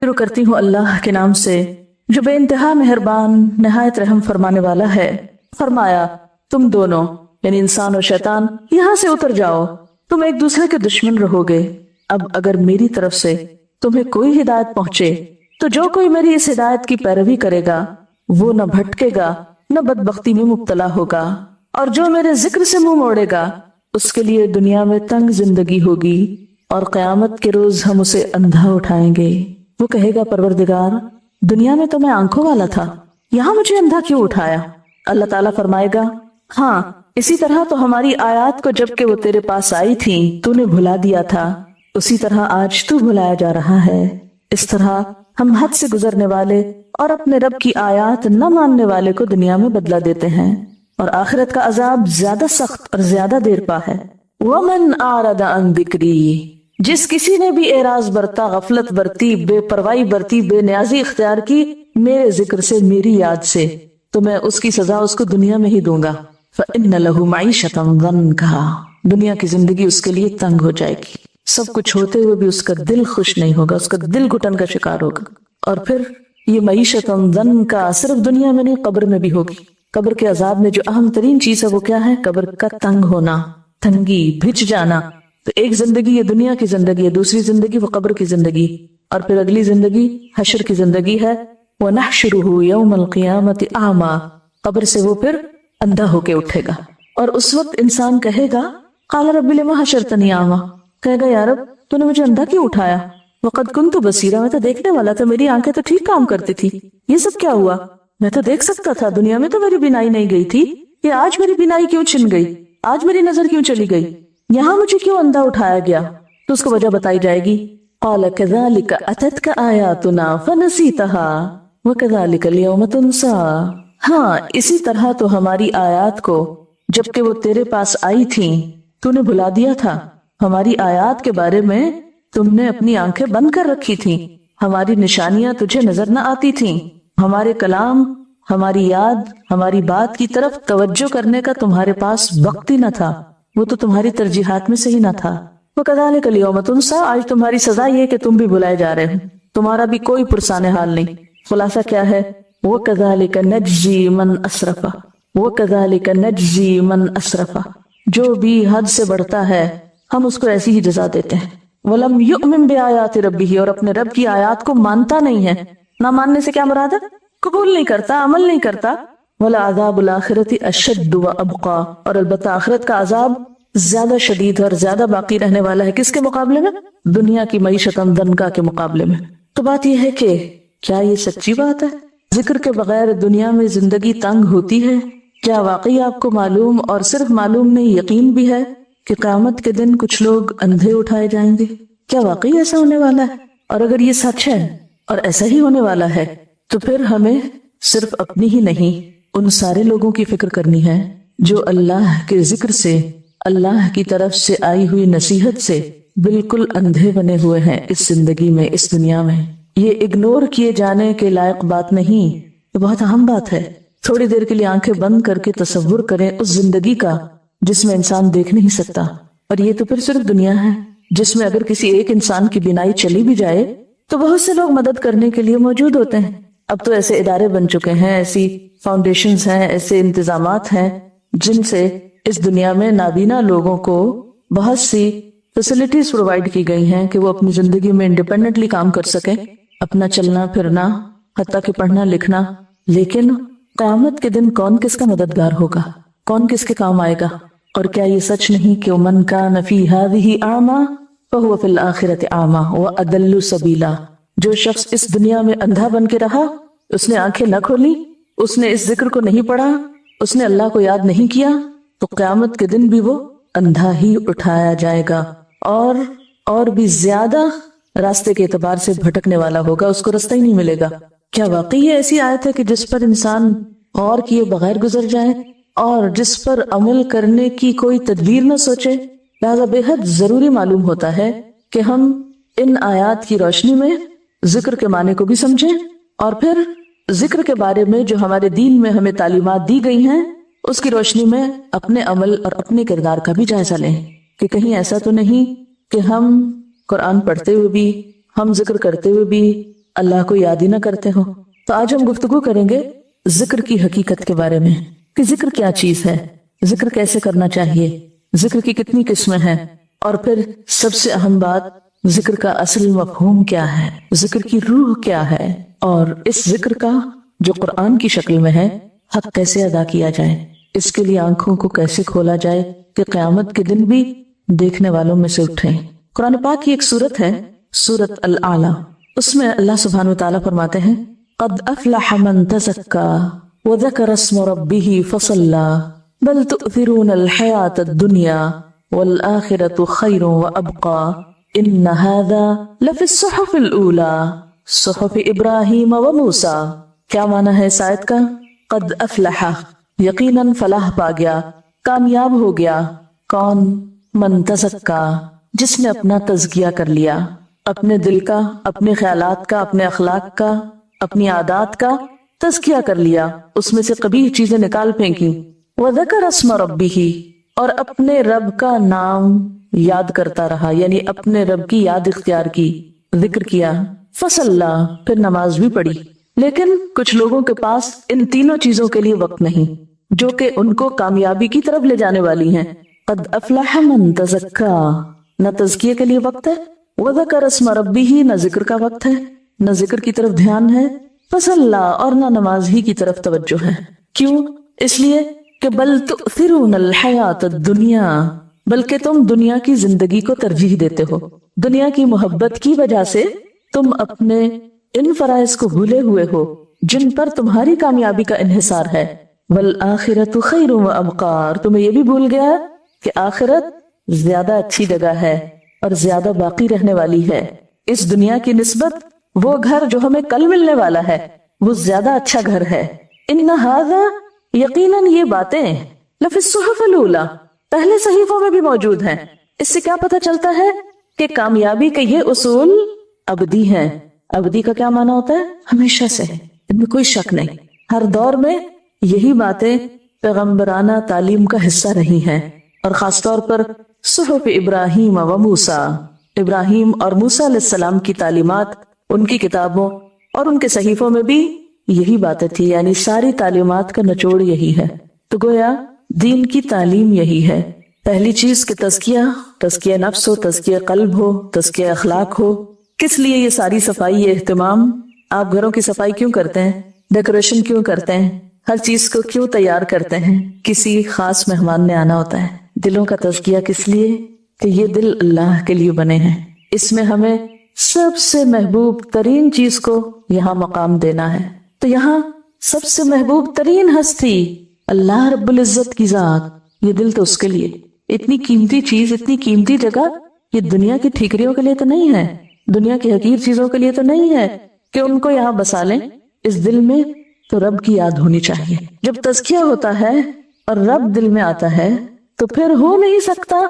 शुरू करती हूँ अल्लाह के नाम से जो बेइंतहा मेहरबान निहायत रहम फरमाने वाला है। फरमाया, तुम दोनों यानी इंसान और शैतान यहाँ से उतर जाओ, तुम एक दूसरे के दुश्मन रहोगे। अब अगर मेरी तरफ से तुम्हें कोई हिदायत पहुंचे तो जो कोई मेरी इस हिदायत की पैरवी करेगा वो न भटकेगा न बदबख्ती में मुब्तला होगा, और जो मेरे जिक्र से मुंह मोड़ेगा उसके लिए दुनिया में तंग जिंदगी होगी और कयामत के रोज हम उसे अंधा उठाएंगे। वो कहेगा, परवरदिगार, दुनिया में तो मैं आंखों वाला था, यहाँ मुझे अंधा क्यों उठाया? अल्लाह ताला फरमाएगा, हाँ, इसी तरह तो हमारी आयत को जबकि वो तेरे पास आई थी तूने भुला दिया था, उसी तरह आज तू भुलाया जा रहा है। इस तरह हम हद से गुजरने वाले और अपने रब की आयत न मानने वाले को दुनिया में बदला देते हैं, और आखिरत का अजाब ज्यादा सख्त और ज्यादा देर पा है। वमन आरदा अन दिक्री, जिस किसी ने भी एराज बरता, गफलत बरती, बेपरवाही बरती, बेनियाजी इख्तियार की मेरे जिक्र से, मेरी याद से, तो मैं उसकी सजा उसको दुनिया में ही दूंगा। फ़इन्न लहू मईशतन ज़न्का, दुनिया की जिंदगी उसके लिए तंग हो जाएगी, सब कुछ होते हुए भी उसका दिल खुश नहीं होगा, उसका दिल घुटन का शिकार होगा। और फिर ये मईशतन ज़न्का सिर्फ दुनिया में नहीं, कब्र में भी होगी। कब्र के अजाब में जो अहम तरीन चीज है वो क्या है? कब्र का तंग होना, तंगी, भिज जाना। तो एक जिंदगी ये दुनिया की जिंदगी है, दूसरी जिंदगी वो कब्र की जिंदगी, और फिर अगली जिंदगी हशर की जिंदगी है। वो नहशुरुहु यौमल क़ियामति आमा, कब्र से वो फिर अंधा होके उठेगा, और उस वक्त इंसान कहेगा, क़ाल रब्बि लिमा हशरतनी आमा, कहेगा, या रब, तूने मुझे अंधा क्यों उठाया? वक़द कुन्तु बसीरा, मैं तो देखने वाला था, मेरी आंखें तो ठीक काम करती थी, ये सब क्या हुआ? मैं तो देख सकता था, दुनिया में तो मेरी बिनाई नहीं गई थी, ये आज मेरी बिनाई क्यों छिन गई? आज मेरी नजर क्यों चली गई? यहाँ मुझे क्यों अंधा उठाया गया? तो उसको वजह बताई जाएगी। क़ाल कज़ालिका अततका आयातुना फ़नसीतहा व कज़ालिका अल-यौम तुनसा, हाँ, इसी तरह तो हमारी आयात को जबकि वो तेरे पास आई थी तूने भुला दिया था। हमारी आयात के बारे में तुमने अपनी आंखें बंद कर रखी थी, हमारी निशानियां तुझे नजर न आती थी, हमारे कलाम, हमारी याद, हमारी बात की तरफ तवज्जो करने का तुम्हारे पास वक्त ही न था, वो तो तुम्हारी तरजीहात में से ही न था। वो कज़ालिका अल-यौम तुनसा, आज तुम्हारी सजा ये कि तुम भी भुलाए जा रहे हो, तुम्हारा भी कोई पुरसाने हाल नहीं। खुलासा क्या है? वो कज़ालिका नज्जी मन असरफा, वो कज़ालिका नज्जी मन असरफा, जो भी हद से बढ़ता है हम उसको ऐसी ही जजा देते हैं। वलम युमिन बिआयाति रब्बिही, और अपने रब की आयात को मानता नहीं है। ना मानने से क्या मुराद है? कबूल नहीं करता, अमल नहीं करता। वला अज़ाबुल आखिरति अशद्दु व अबका, और अलबत्ता आखिरत का अजाब ज्यादा शदीद और ज्यादा बाकी रहने वाला है। किसके मुकाबले में? दुनिया की मईशतन दनका के मुकाबले में। तो बात यह है कि क्या ये सच्ची बात है? जिक्र के बगैर दुनिया में जिंदगी तंग होती है? क्या वाकई आपको मालूम, और सिर्फ मालूम नहीं, यकीन भी है कि क़यामत के दिन कुछ लोग अंधे उठाए जाएंगे? क्या वाकई ऐसा होने वाला है? और अगर ये सच है और ऐसा ही होने वाला है तो फिर हमें सिर्फ अपनी ही नहीं, उन सारे लोगों की फिक्र करनी है जो अल्लाह के जिक्र से, अल्लाह की तरफ से आई हुई नसीहत से बिल्कुल अंधे बने हुए हैं इस जिंदगी में, इस दुनिया में। ये इग्नोर किए जाने के लायक बात नहीं, ये बहुत अहम बात है। थोड़ी देर के लिए आंखें बंद करके तसव्वुर करें उस जिंदगी का जिसमें इंसान देख नहीं सकता, और ये तो फिर सिर्फ दुनिया है जिसमें अगर किसी एक इंसान की बिनाई चली भी जाए तो बहुत से लोग मदद करने के लिए मौजूद होते हैं। अब तो ऐसे इदारे बन चुके हैं, ऐसी फाउंडेशंस हैं, ऐसे इंतजामात हैं जिनसे इस दुनिया में नाबीना लोगों को बहुत सी फैसिलिटीज प्रोवाइड की गई हैं कि वो अपनी जिंदगी में इंडिपेंडेंटली काम कर सकें, अपना चलना फिरना, हत्ता कि पढ़ना लिखना। लेकिन क़यामत के दिन कौन किसका मददगार होगा, कौन किसके काम आएगा? और क्या ये सच नहीं कि मन कान फी हाज़िही आमा फहुव फिल आखिरति आमा व अदल्लु सबीला, जो शख्स इस दुनिया में अंधा बन के रहा, उसने आंखें न खोली, उसने इस जिक्र को नहीं पढ़ा, उसने अल्लाह को याद नहीं किया, तो क़यामत के दिन भी वो अंधा ही उठाया जाएगा, और भी ज्यादा रास्ते के एतबार से भटकने वाला होगा, उसको रास्ता ही नहीं मिलेगा। क्या वाकई ये ऐसी आयत है कि जिस पर इंसान और किए बगैर गुजर जाए और जिस पर अमल करने की कोई तदबीर न सोचे? लिहाजा बेहद जरूरी मालूम होता है कि हम इन आयात की रोशनी में जिक्र के माने को भी समझें, और फिर जिक्र के बारे में जो हमारे दीन में हमें तालीमात दी गई हैं उसकी रोशनी में अपने अमल और अपने किरदार का भी जायजा लें कि कहीं ऐसा तो नहीं कि हम कुरान पढ़ते हुए भी, हम जिक्र करते हुए भी, اللہ کو याद ही ना करते हो। तो आज हम गुफ्तगू करेंगे जिक्र की हकीकत के बारे में कि जिक्र क्या चीज है, जिक्र कैसे करना चाहिए, जिक्र की कितनी किस्में हैं, और फिर सबसे अहम बात जिक्र का असल मफहूम क्या है, जिक्र की रूह क्या है, और इस जिक्र का जो कुरान की शक्ल में है हक कैसे अदा किया जाए, इसके लिए आंखों को कैसे खोला जाए कि क़यामत के दिन भी देखने वालों में से उठें। कुरान पाक की एक सूरत है सूरत अल आला, उसमें अल्लाह सुब्हानहू व तआला फरमाते हैं क़द अफ़लह मन तज़क्का व ज़करा अस्म रब्बिही फ़सल्ला बल तुअ्थिरूनल हयातद दुनिया वल आखिरतु खैरुन व अबक़ा इन्न हाज़ा लफ़िस सुहुफ़िल ऊला सुहुफ़ इब्राहीम व मूसा। क्या माना है इस आयत का? क़द अफ़लह, यकीनन फलाह पा गया, कामयाब हो गया। कौन? मन तज़क्का, जिसने अपना तज़किया कर लिया, अपने दिल का, अपने ख्यालात का, अपने अखलाक का, अपनी आदात का तज़किया कर लिया, उसमें से कबीह चीजें निकाल फेंकी। व ज़करा अस्म रब्बिही, और अपने रब का नाम याद करता रहा, यानी अपने रब की याद इख्तियार की, जिक्र किया। फसल्ला, फिर नमाज भी पढ़ी। लेकिन कुछ लोगों के पास इन तीनों चीजों के लिए वक्त नहीं, जो कि उनको कामयाबी की तरफ ले जाने वाली हैं। क़द अफ़लह मन तज़क्का, न तज़किये के लिए वक्त है, व ज़करा अस्म रब्बिही, न जिक्र का वक्त है, न जिक्र की तरफ ध्यान है, फसल्ला, और न नमाज ही की तरफ तवज्जो है। क्यों? इसलिए कि बल तुअ्थिरूनल हयातद दुनिया, बल्कि तुम दुनिया की जिंदगी को तरजीह देते हो। दुनिया की मोहब्बत की वजह से तुम अपने इन फराइज को भूले हुए हो जिन पर तुम्हारी कामयाबी का इन्हिसार है। वल आखिरतु खैरुन व अबक़ा, तुम्हें ये भी भूल गया कि आखिरत ज्यादा अच्छी जगह है और ज्यादा बाकी रहने वाली है। इस दुनिया की निस्बत वो घर जो हमें कल मिलने वाला है वो ज्यादा अच्छा घर है। इन्ना हाज़ा, यकीनन ये बातें लफ़िस सुहुफ़िल ऊला, पहले सहीफों में भी मौजूद हैं। इससे क्या पता चलता है कि कामयाबी के ये उसूल अबदी हैं। अबदी का क्या माना होता है? हमेशा से, इनमें कोई शक नहीं। हर दौर में यही बातें पैगंबराना तालीम का हिस्सा रही हैं, और खासतौर पर सुहुफ़ इब्राहीम व मूसा, इब्राहीम और मूसा अलैहिस्सलाम की तालीमात, उनकी किताबों और उनके सहीफों में भी यही बातें थी, यानी सारी तालीमात का निचोड़ यही है। तो गोया दीन की तालीम यही है। पहली चीज के तज़किया नफ्स हो, तज़किया क़ल्ब हो, तज़किया अखलाक हो। किस लिए ये सारी सफाई, ये एहतमाम? आप घरों की सफाई क्यों करते हैं? डेकोरेशन क्यों करते हैं? हर चीज को क्यों तैयार करते हैं? किसी खास मेहमान ने आना होता है। दिलों का तज़किया किस लिए? कि ये दिल अल्लाह के लिए बने हैं। इसमें हमें सबसे महबूब तरीन चीज को यहाँ मकाम देना है। तो यहाँ सबसे महबूब तरीन हस्ती अल्लाह रब्बुल इज्जत की जात, ये दिल तो उसके लिए। इतनी कीमती चीज, इतनी कीमती जगह, ये दुनिया की ठीकरियों के लिए तो नहीं है, दुनिया की हकीर चीजों के लिए तो नहीं है कि उनको यहाँ बसा लें। इस दिल में तो रब की याद होनी चाहिए। जब तज़किया होता है और रब दिल में आता है तो फिर हो नहीं सकता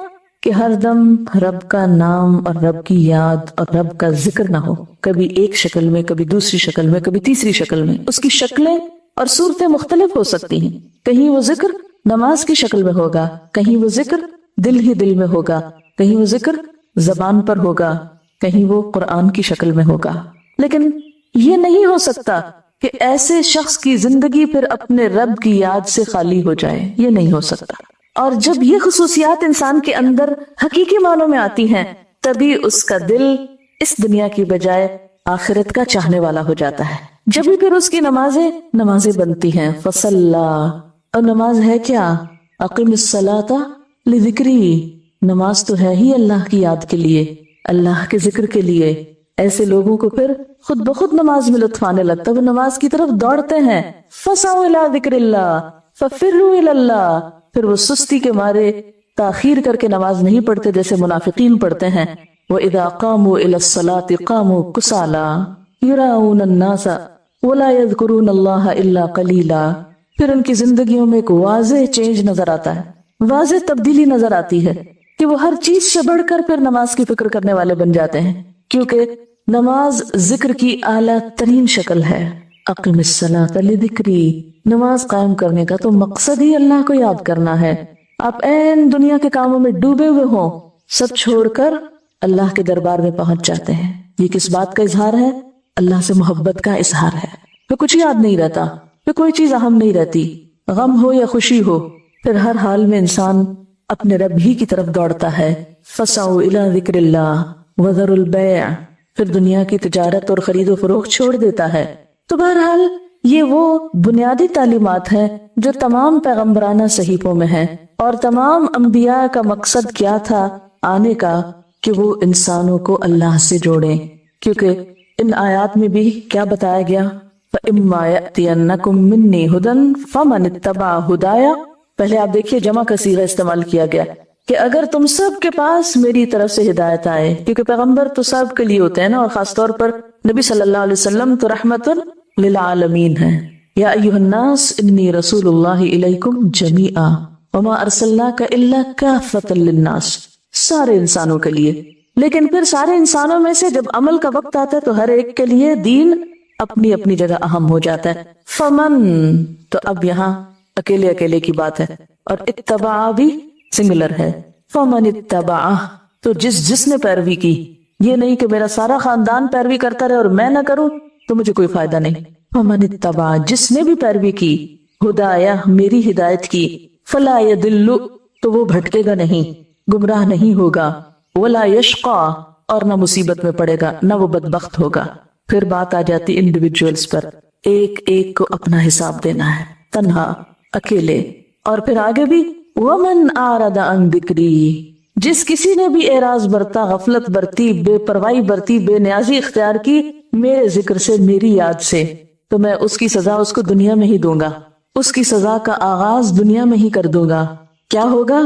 कि हर दम रब का नाम और रब की याद और रब का जिक्र ना हो। कभी एक शक्ल में, कभी दूसरी शक्ल में, कभी तीसरी शक्ल में। उसकी शक्लें और सूरतें मुख्तलिफ हो सकती हैं। कहीं वो जिक्र नमाज की शक्ल में होगा, कहीं वो जिक्र दिल ही दिल में होगा, कहीं वो जिक्र जबान पर होगा, कहीं वो कुरान की शक्ल में होगा। लेकिन ये नहीं हो सकता कि ऐसे शख्स की जिंदगी फिर अपने रब की याद से खाली हो जाए, ये नहीं हो सकता। और जब ये खुसूसियात इंसान के अंदर हकीकी मानों में आती हैं, तभी उसका दिल इस दुनिया की बजाय आखिरत का चाहने वाला हो जाता है। जब भी फिर उसकी नमाजें बनती हैं। फसल्ला, और नमाज है क्या? अक़िमिस्सलाता लिज़िक्री, नमाज तो है ही अल्लाह की याद के लिए, अल्लाह के जिक्र के लिए। ऐसे लोगों को फिर खुद ब खुद नमाज में लुत्फ आने लगता है, वो नमाज की तरफ दौड़ते हैं। फसाउ इला ज़िक्रिल्लाह फफिर्रू इलल्लाह, फिर वो सुस्ती के मारे ताखीर करके नमाज नहीं पढ़ते जैसे मुनाफिकीन पढ़ते हैं। व इज़ा क़ामू इलस्सलाति क़ामू कुसाला युराऊन अन्नासा वला यज़कुरूनल्लाह इल्ला क़लीला। फिर उनकी जिंदगियों में एक वाज़ेह चेंज नजर आता है, वाज़ेह तब्दीली नजर आती है कि वो हर चीज से बढ़कर फिर नमाज की फिक्र करने वाले बन जाते हैं। क्योंकि नमाज जिक्र की आला तरीन शक्ल है। अक़िमिस्सलाता लिज़िक्री, नमाज कायम करने का तो मकसद ही अल्लाह को याद करना है। आप ऐन दुनिया के कामों में डूबे हुए हो, सब छोड़कर अल्लाह के दरबार में पहुंच जाते हैं। ये किस बात का इजहार है? اللہ سے محبت کا اظہار ہے. پھر کچھ یاد نہیں رہتا, پھر کوئی چیز اہم نہیں رہتی, غم ہو یا خوشی ہو, پھر ہر حال میں انسان اپنے رب ہی کی طرف دوڑتا ہے. فَسَعُوا إِلَىٰ ذِكْرِ اللَّهِ وَذَرُوا الْبَيْعَ, پھر دنیا کی تجارت اور خرید و فروخت چھوڑ دیتا ہے. تو بہرحال یہ وہ بنیادی تعلیمات ہیں جو تمام پیغمبرانہ صحیفوں میں ہیں, اور تمام انبیاء کا مقصد کیا تھا آنے کا, کہ وہ انسانوں کو اللہ سے جوڑیں. کیونکہ ان آیات میں بھی کیا بتایا گیا, فَإِمَّا يَأْتِيَنَّكُم مِّنِّي هُدًى فَمَنِ اتَّبَعَ هُدَايَ. پہلے آپ دیکھیے جمع کا صیغہ استعمال کیا گیا کہ اگر تم سب کے پاس میری طرف سے ہدایت آئے, کیونکہ پیغمبر تو سب کے لیے ہوتے ہیں نا, اور خاص طور پر نبی صلی اللہ علیہ وسلم تو رحمت للعالمین ہیں. یا ایھا الناس انی رسول اللہ الیکم جمیعا وما ارسلناک الا کافۃ للناس, سارے انسانوں کے لیے. لیکن پھر سارے انسانوں میں سے جب عمل کا وقت آتا ہے تو ہر ایک کے لیے دین اپنی اپنی جگہ اہم ہو جاتا ہے. فمن, تو اب یہاں اکیلے اکیلے کی بات ہے, اور اتباع بھی سنگولر ہے. فمن اتبع, تو جس نے پیروی کی, یہ نہیں کہ میرا سارا خاندان پیروی کرتا رہے اور میں نہ کروں تو مجھے کوئی فائدہ نہیں. فمن اتبع, جس نے بھی پیروی کی, ہدایا, میری ہدایت کی, فلا یضل, تو وہ بھٹکے گا نہیں, گمراہ نہیں ہوگا, ولا یشقا, اور نہ مصیبت میں پڑے گا, نہ وہ بدبخت ہوگا. پھر بات آ جاتی انڈیویجولز پر, ایک ایک کو اپنا حساب دینا ہے, تنہا, اکیلے. اور پھر آگے بھی وَمَنْ أَعْرَضَ عَنْ ذِكْرِي, جس کسی نے بھی اعراض برتا, غفلت برتی, بے پرواہی برتی, بے نیازی اختیار کی میرے ذکر سے, میری یاد سے, تو میں اس کی سزا اس کو دنیا میں ہی دوں گا, اس کی سزا کا آغاز دنیا میں ہی کر دوں گا. کیا ہوگا؟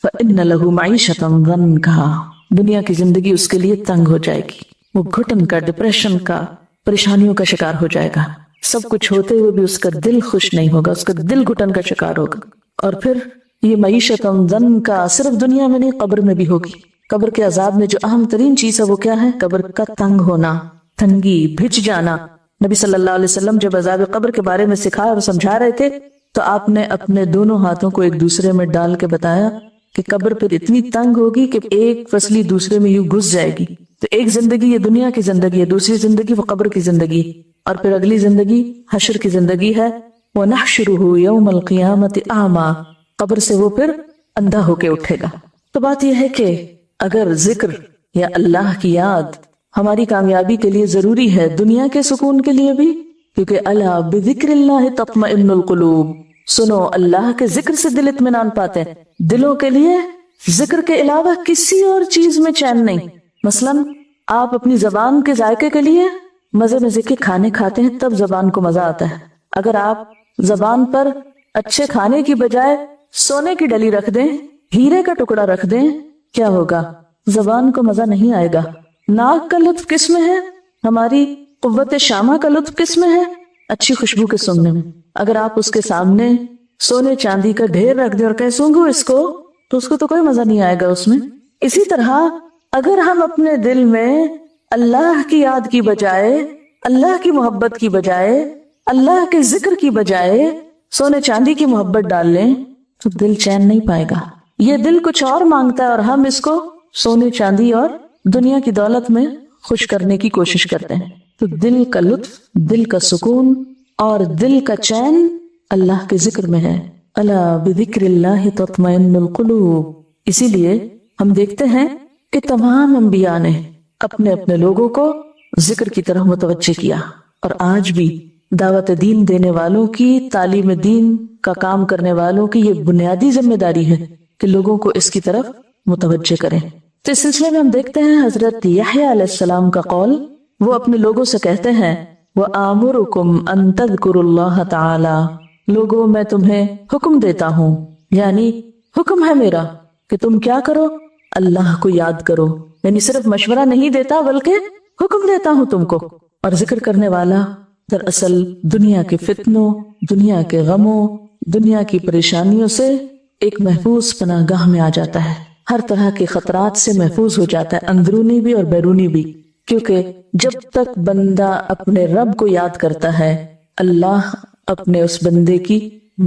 فَإِنَّ لَهُ مَعِيشَةً ضَنْكَا, دنیا کی زندگی اس کے لیے تنگ ہو جائے گی, وہ گھٹن کا, ڈپریشن کا, پریشانیوں کا شکار ہو جائے گا. سب کچھ ہوتے ہوئے بھی اس کا دل خوش نہیں ہوگا, اس کا دل گھٹن کا شکار ہوگا. اور پھر یہ معیشت ضنکا صرف دنیا میں نہیں, قبر میں بھی ہوگی. قبر کے عذاب میں جو اہم ترین چیز ہے وہ کیا ہے؟ قبر کا تنگ ہونا, تنگی, بھج جانا. نبی صلی اللہ علیہ وسلم جب عذاب قبر کے بارے میں سکھایا اور سمجھا رہے تھے تو آپ نے اپنے دونوں ہاتھوں کو ایک دوسرے میں ڈال کے بتایا کہ قبر پھر اتنی تنگ ہوگی کہ ایک فصلی دوسرے میں یوں گھس جائے گی. تو ایک زندگی یہ دنیا کی زندگی ہے, دوسری زندگی وہ قبر کی زندگی, اور پھر اگلی زندگی حشر کی زندگی ہے. وَنَحْشُرُهُ يَوْمَ الْقِيَامَةِ أَعْمَى, قبر سے وہ پھر اندھا ہو کے اٹھے گا. تو بات یہ ہے کہ اگر ذکر یا اللہ کی یاد ہماری کامیابی کے لیے ضروری ہے, دنیا کے سکون کے لیے بھی, کیونکہ الا بذکر اللہ تطمئن القلوب, سنو اللہ کے ذکر سے دل اطمینان پاتے ہیں. دلوں کے لیے ذکر کے علاوہ کسی اور چیز میں چین نہیں. مثلاً آپ اپنی زبان کے ذائقے کے لیے مزے کے کھانے کھاتے ہیں, تب زبان کو مزہ آتا ہے. اگر آپ زبان پر اچھے کھانے کی بجائے سونے کی ڈلی رکھ دیں, ہیرے کا ٹکڑا رکھ دیں, کیا ہوگا؟ زبان کو مزہ نہیں آئے گا. ناک کا لطف کس میں ہے؟ ہماری قوت شامہ کا لطف کس میں ہے؟ اچھی خوشبو کے سونگنے میں. اگر آپ اس کے سامنے سونے چاندی کا ڈھیر رکھ دیں اور کہیں سونگو اس کو, تو اس کو تو کوئی مزہ نہیں آئے گا اس میں. اسی طرح اگر ہم اپنے دل میں اللہ کی یاد کی بجائے, اللہ کی محبت کی بجائے, اللہ کے ذکر کی بجائے سونے چاندی کی محبت ڈال لیں تو دل چین نہیں پائے گا. یہ دل کچھ اور مانگتا ہے اور ہم اس کو سونے چاندی اور دنیا کی دولت میں خوش کرنے کی کوشش کرتے ہیں. تو دل کا لطف, دل کا سکون اور دل کا چین اللہ کے ذکر میں ہے. الا بذکر اللہ تطمئن القلوب. اسی لیے ہم دیکھتے ہیں کہ تمام انبیاء نے اپنے اپنے لوگوں کو ذکر کی طرف متوجہ کیا, اور آج بھی دعوت دین دینے والوں کی, تعلیم دین کا کام کرنے والوں کی یہ بنیادی ذمہ داری ہے کہ لوگوں کو اس کی طرف متوجہ کریں. تو اس سلسلے میں ہم دیکھتے ہیں حضرت یحییٰ علیہ السلام کا قول. وہ اپنے لوگوں سے کہتے ہیں وَآمُرُكُمْ أَن تَذْكُرُوا اللَّهَ تَعَالَى, لوگوں میں تمہیں حکم دیتا ہوں, یعنی حکم ہے میرا کہ تم کیا کرو؟ اللہ کو یاد کرو. یعنی صرف مشورہ نہیں دیتا بلکہ حکم دیتا ہوں تم کو. اور ذکر کرنے والا دراصل دنیا کے فتنوں, دنیا کے غموں, دنیا کی پریشانیوں سے ایک محفوظ پناہ گاہ میں آ جاتا ہے, ہر طرح کے خطرات سے محفوظ ہو جاتا ہے, اندرونی بھی اور بیرونی بھی. کیونکہ جب تک بندہ اپنے رب کو یاد کرتا ہے, اللہ اپنے اس بندے کی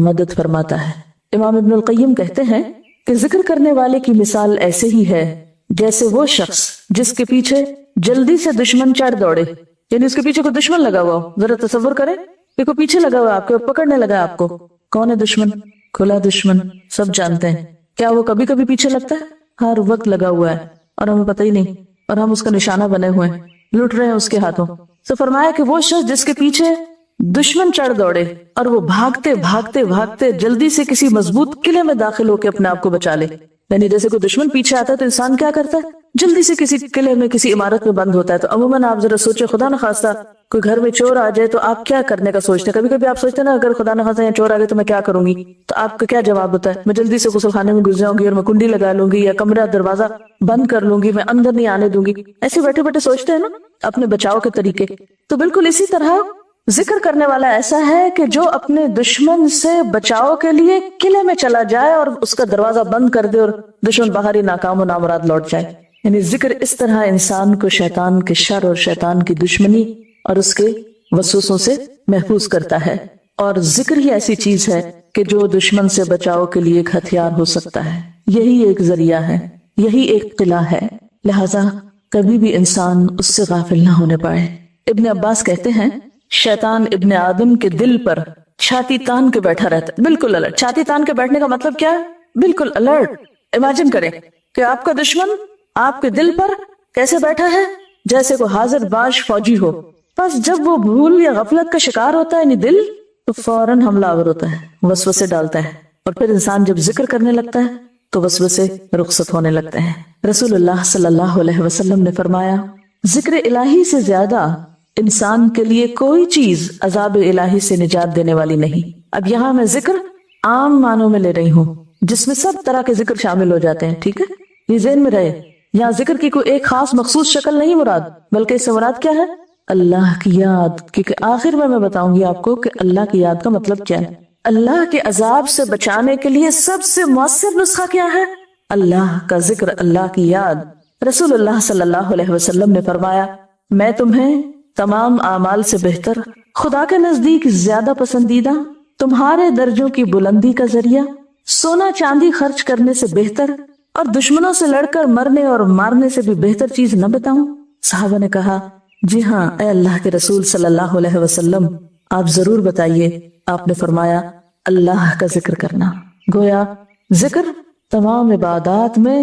مدد فرماتا ہے. امام ابن القیم کہتے ہیں کہ ذکر کرنے والے کی مثال ایسے ہی ہے جیسے وہ شخص جس کے پیچھے جلدی سے دشمن چڑھ دوڑے, यानी उसके पीछे कोई दुश्मन लगा हुआ हो। जरा तसव्वुर करें कि कोई पीछे लगा हुआ है आपके, पकड़ने लगा है आपको। कौन है दुश्मन? खुला दुश्मन, सब जानते हैं। क्या वो कभी कभी पीछे लगता है? हर वक्त लगा हुआ है और हमें पता ही नहीं, और हम उसका निशाना बने हुए हैं, लुट रहे हैं उसके हाथों। तो फरमाया कि वो शख्स जिसके पीछे दुश्मन चढ़ दौड़े और वो भागते भागते भागते जल्दी से किसी मजबूत किले में दाखिल होकर अपने आप को बचा ले। यानी जैसे कोई दुश्मन पीछे आता है तो इंसान क्या करता है? जल्दी से किसी किले में, किसी इमारत में बंद होता है। तो अमूमन आप जरा सोचे, खुदा न खास्ता कोई घर में चोर आ जाए तो आप क्या करने का सोचते हैं? कभी कभी आप सोचते हैं ना, अगर खुदा न खास्ता यहाँ चोर आ गए तो मैं क्या करूंगी? तो आपका क्या जवाब होता है? मैं जल्दी से गुस्ल खाने में घुस जाऊंगी और मैं कुंडी लगा लूंगी या कमरा दरवाजा बंद कर लूंगी, मैं अंदर नहीं आने दूंगी। ऐसे बैठे बैठे सोचते हैं ना अपने बचाव के तरीके। तो बिल्कुल इसी तरह जिक्र करने वाला ऐसा है कि जो अपने दुश्मन से बचाव के लिए किले में चला जाए और उसका दरवाजा बंद कर दे और दुश्मन बाहर ही नाकाम और नामुराद लौट जाए। यानी जिक्र इस तरह इंसान को शैतान के शर और शैतान की दुश्मनी और उसके वसवसों से महफूज करता है। और जिक्र ही ऐसी चीज है कि जो दुश्मन से बचाव के लिए एक हथियार हो सकता है। यही एक जरिया है, यही एक किला है। लिहाजा कभी भी इंसान उससे गाफिल ना होने पाए। इब्न अब्बास कहते हैं, शैतान इब्न आदम के दिल पर छाती तान के बैठा रहता है, बिल्कुल अलर्ट। छाती तान के बैठने का मतलब क्या है? बिल्कुल अलर्ट। इमेजिन करें कि आपका दुश्मन आपके दिल पर कैसे बैठा है, जैसे कोई हाजिर बाश फौजी हो। बस जब वो भूल या गफलत का शिकार होता है यानी दिल, तो फौरन हमलावर होता है, वसवसे डालता है। और फिर इंसान जब जिक्र करने लगता है तो वसवसे रुखसत होने लगते हैं। रसूलुल्लाह सल्लल्लाहु अलैहि वसल्लम ने फरमाया, जिक्र इलाही से ज्यादा इंसान के लिए कोई चीज अजाब इलाही से निजात देने वाली नहीं। अब यहाँ मैं जिक्र आम मानों में ले रही हूँ, जिसमें सब तरह के जिक्र शामिल हो जाते हैं, ठीक है? ये ज़हन में रहे। यहाँ जिक्र की कोई एक खास मखसूस शक्ल नहीं मुराद, बल्कि इससे मुराद क्या है? अल्लाह की याद। क्योंकि आखिर में मैं बताऊंगी आपको कि अल्लाह की याद का मतलब क्या है। अल्लाह के अजाब से बचाने के लिए सबसे मुअस्सिर नुस्खा क्या है? अल्लाह का जिक्र, अल्लाह की याद। रसूलुल्लाह सल्लल्लाहु अलैहि वसल्लम ने फरमाया, मैं तुम्हें तमाम आमाल से बेहतर, खुदा के नजदीक ज्यादा पसंदीदा, तुम्हारे दर्जों की बुलंदी का जरिया, सोना चांदी खर्च करने से बेहतर और दुश्मनों से लड़कर मरने और मारने से भी बेहतर चीज न बताऊं? साहबा ने कहा, जी हाँ ए अल्लाह के रसूल सल्लल्लाहु अलैहि वसल्लम, आप जरूर बताइए। आपने फरमाया, अल्लाह का जिक्र करना। गोया जिक्र तमाम इबादत में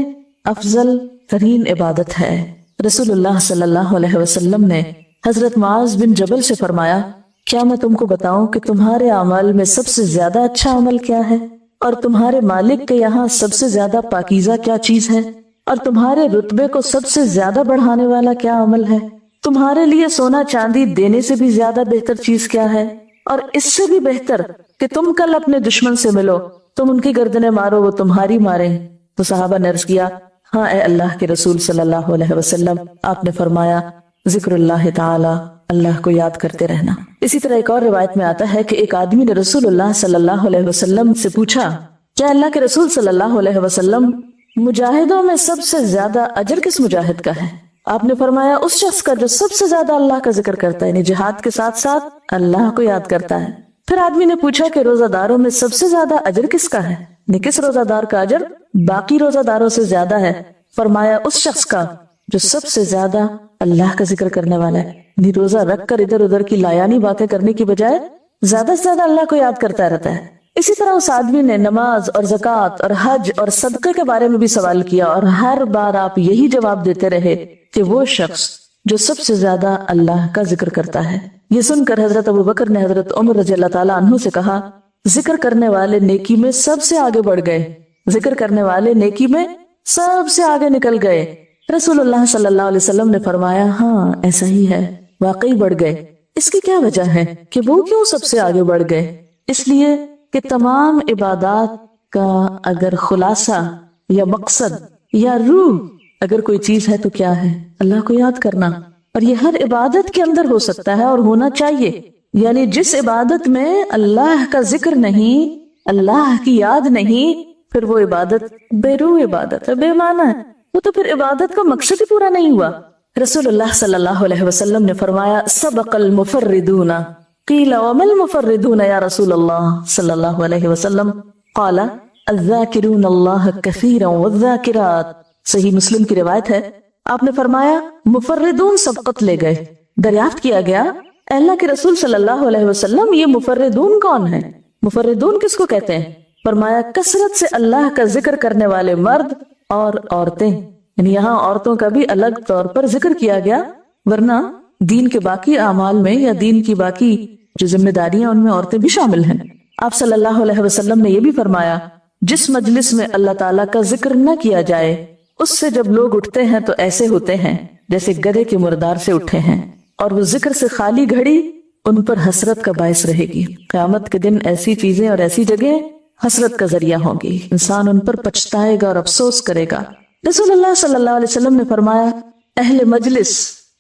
अफजल तरीन इबादत है। रसूलुल्लाह सल्लल्लाहु अलैहि वसल्लम ने हजरत मुआज बिन जबल से फरमाया, क्या मैं तुमको बताऊं कि तुम्हारे अमल में सबसे ज्यादा अच्छा अमल क्या है, और तुम्हारे मालिक के यहाँ सबसे ज्यादा पाकीज़ा क्या चीज है, और तुम्हारे रुतबे को सबसे ज्यादा बढ़ाने वाला क्या अमल है? तुम्हारे लिए सोना चांदी देने से भी ज्यादा बेहतर चीज क्या है, और इससे भी बेहतर कि तुम कल अपने दुश्मन से मिलो, तुम उनकी गर्दनें मारो, वो तुम्हारी मारे। तो सहाबा ने अर्ज किया, हाँ ए अल्लाह के रसूल सल्लल्लाहु अलैहि वसल्लम। आपने फरमाया, जिक्रुल्लाह ताला, अल्लाह को याद करते रहना। इसी तरह एक और रिवायत में आता है कि एक आदमी ने रसूलुल्लाह सल्लल्लाहु अलैहि वसल्लम से पूछा, क्या अल्लाह के रसूल सल्लल्लाहु अलैहि वसल्लम, मुजाहिदों में सबसे ज्यादा अजर किस मुजाहिद का है? आपने फरमाया, उस शख्स का जो सबसे ज्यादा अल्लाह का जिक्र करता है, यानी जिहाद के साथ साथ अल्लाह को याद करता है। फिर आदमी ने पूछा कि रोजादारों में सबसे ज्यादा अजर किसका है? किस रोजादार का अजर बाकी रोजादारों से ज्यादा है? फरमाया, उस शख्स का जो सबसे ज्यादा अल्लाह का जिक्र करने वाला है। रोजा रख कर इधर उधर की लायानी बातें करने की बजाय ज्यादा से ज्यादा अल्लाह को याद करता रहता है। इसी तरह उस आदमी ने नमाज और ज़कात और हज और सदक़े के बारे में भी सवाल किया, और हर बार आप यही जवाब देते रहे कि वो शख्स जो सबसे ज्यादा अल्लाह का जिक्र करता है। ये सुनकर हजरत अबू बकर ने हजरत उमर रज़ियल्लाहु ताला अन्हु से कहा, जिक्र करने वाले नेकी में सबसे आगे बढ़ गए, जिक्र करने वाले नेकी में सबसे आगे निकल गए। रसूलुल्लाह सल्लल्लाहु अलैहि वसल्लम ने फरमाया, हाँ ऐसा ही है, वाकई बढ़ गए। इसकी क्या वजह है कि वो क्यों सबसे आगे बढ़ गए? इसलिए कि तमाम इबादत का अगर खुलासा या मकसद या रूह अगर कोई चीज है तो क्या है? अल्लाह को याद करना। और ये हर इबादत के अंदर हो सकता है और होना चाहिए। यानी जिस इबादत में अल्लाह का जिक्र नहीं, अल्लाह की याद नहीं, फिर वो इबादत बेरूह इबादत है, बेमाना है। वो तो फिर इबादत का मकसद ही पूरा नहीं हुआ। रसूलुल्लाह सल्लल्लाहु अलैहि वसल्लम ने फरमाया, सबक़ल मुफर्रिदूना। क़ीला वमल मुफर्रिदूना या रसूलल्लाह सल्लल्लाहु अलैहि वसल्लम? क़ाला अज़्ज़ाकिरूना अल्लाह कसीरन वज़्ज़ाकिरात। सही मुस्लिम की रिवायत है। आपने फरमाया, मुफर्रिदून सबकत ले गए, दरियाफ्त किया गया, अल्लाह के रसूल सल्लल्लाहु अलैहि वसल्लम, ये मुफर्रिदून कौन है? मुफर्रिदून किसको कहते हैं? फरमाया कसरत से अल्लाह का जिक्र करने वाले मर्द और औरतें। यानी यहाँ औरतों का भी अलग तौर पर जिक्र किया गया, वरना दीन के बाकी अमाल में या दीन की बाकी जो जिम्मेदारियां उनमें औरतें भी शामिल हैं। आप सल्लल्लाहु अलैहि वसल्लम ने यह भी फरमाया, जिस मजलिस में अल्लाह ताला का जिक्र न किया जाए उससे जब लोग उठते हैं तो ऐसे होते हैं जैसे गधे के मुर्दार से उठे हैं, और वो जिक्र से खाली घड़ी उन पर हसरत का बायस रहेगी। क़यामत के दिन ऐसी चीजें और ऐसी जगह हसरत का जरिया होगी, इंसान उन पर पछताएगा और अफसोस करेगा। रसूलुल्लाह सल्लल्लाहु अलैहि वसल्लम ने फरमाया, अहले मजलिस,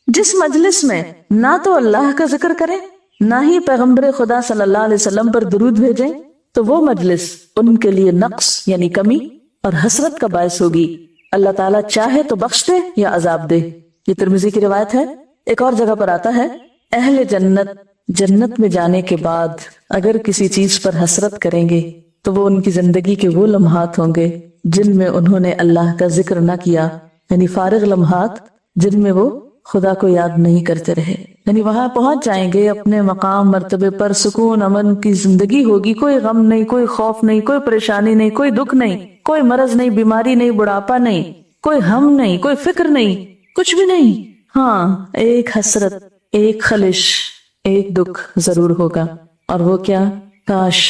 जिस मजलिस में ना तो अल्लाह का जिक्र करें ना ही पैगम्बर खुदा सल्लल्लाहु अलैहि वसल्लम पर दुरूद भेजें, तो वो मजलिस उनके लिए नक्स यानी कमी और हसरत का बायस होगी। अल्लाह ताला चाहे तो बख्श दे या अजाब दे। ये तिर्मिज़ी की रिवायत है। एक और जगह पर आता है, अहले जन्नत जन्नत में जाने के बाद अगर किसी चीज पर हसरत करेंगे तो वो उनकी जिंदगी के वो लम्हात होंगे जिनमें उन्होंने अल्लाह का जिक्र न किया, यानी फारिग लम्हात जिनमें वो खुदा को याद नहीं करते रहे। यानी वहां पहुंच जाएंगे अपने मकाम मर्तबे पर, सुकून अमन की जिंदगी होगी, कोई गम नहीं, कोई खौफ नहीं, कोई परेशानी नहीं, कोई दुख नहीं, कोई मरज नहीं, बीमारी नहीं, बुढ़ापा नहीं, कोई हम नहीं, कोई फिक्र नहीं, कुछ भी नहीं। हाँ, एक हसरत, एक खलिश, एक दुख जरूर होगा, और वो क्या, काश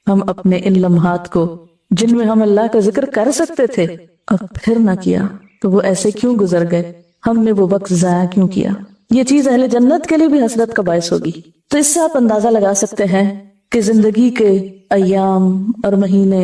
हम अपने इन लम्हात को जिनमें हम अल्लाह का जिक्र कर सकते थे अब फिर ना किया, तो वो ऐसे क्यों गुजर गए, हमने वो वक्त जाया क्यों किया। ये चीज अहले जन्नत के लिए भी हसरत का बायस होगी। तो इससे आप अंदाजा लगा सकते हैं कि जिंदगी के अय्याम और महीने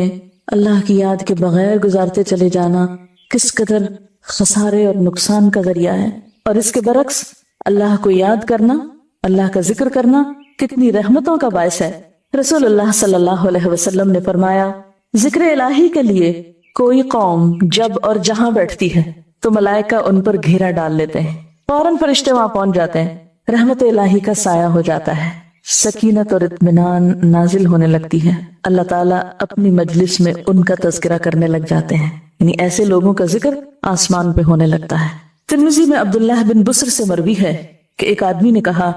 अल्लाह की याद के बगैर गुजारते चले जाना किस कदर खसारे और नुकसान का जरिया है, और इसके बरक्स अल्लाह को याद करना, अल्लाह का जिक्र करना कितनी रहमतों का बायस है। रसूलुल्लाह सल्लल्लाहु अलैहि वसल्लम ने फरमाया, जिक्र इलाही के लिए कोई कौम जब और जहां बैठती है तो मलाइका उन पर घेरा डाल लेते हैं, फौरन फरिश्ते वहां पहुंच जाते हैं, रहमत इलाही का साया हो जाता है, सकीनत और इत्मीनान नाजिल होने लगती है, अल्लाह ताला अपनी मजलिस में उनका तज़किरा करने लग जाते हैं, यानी ऐसे लोगों का जिक्र आसमान पे होने लगता है। तिर्मिज़ी में अब्दुल्लाह बिन बुस्र से मरवी है कि एक आदमी ने कहा,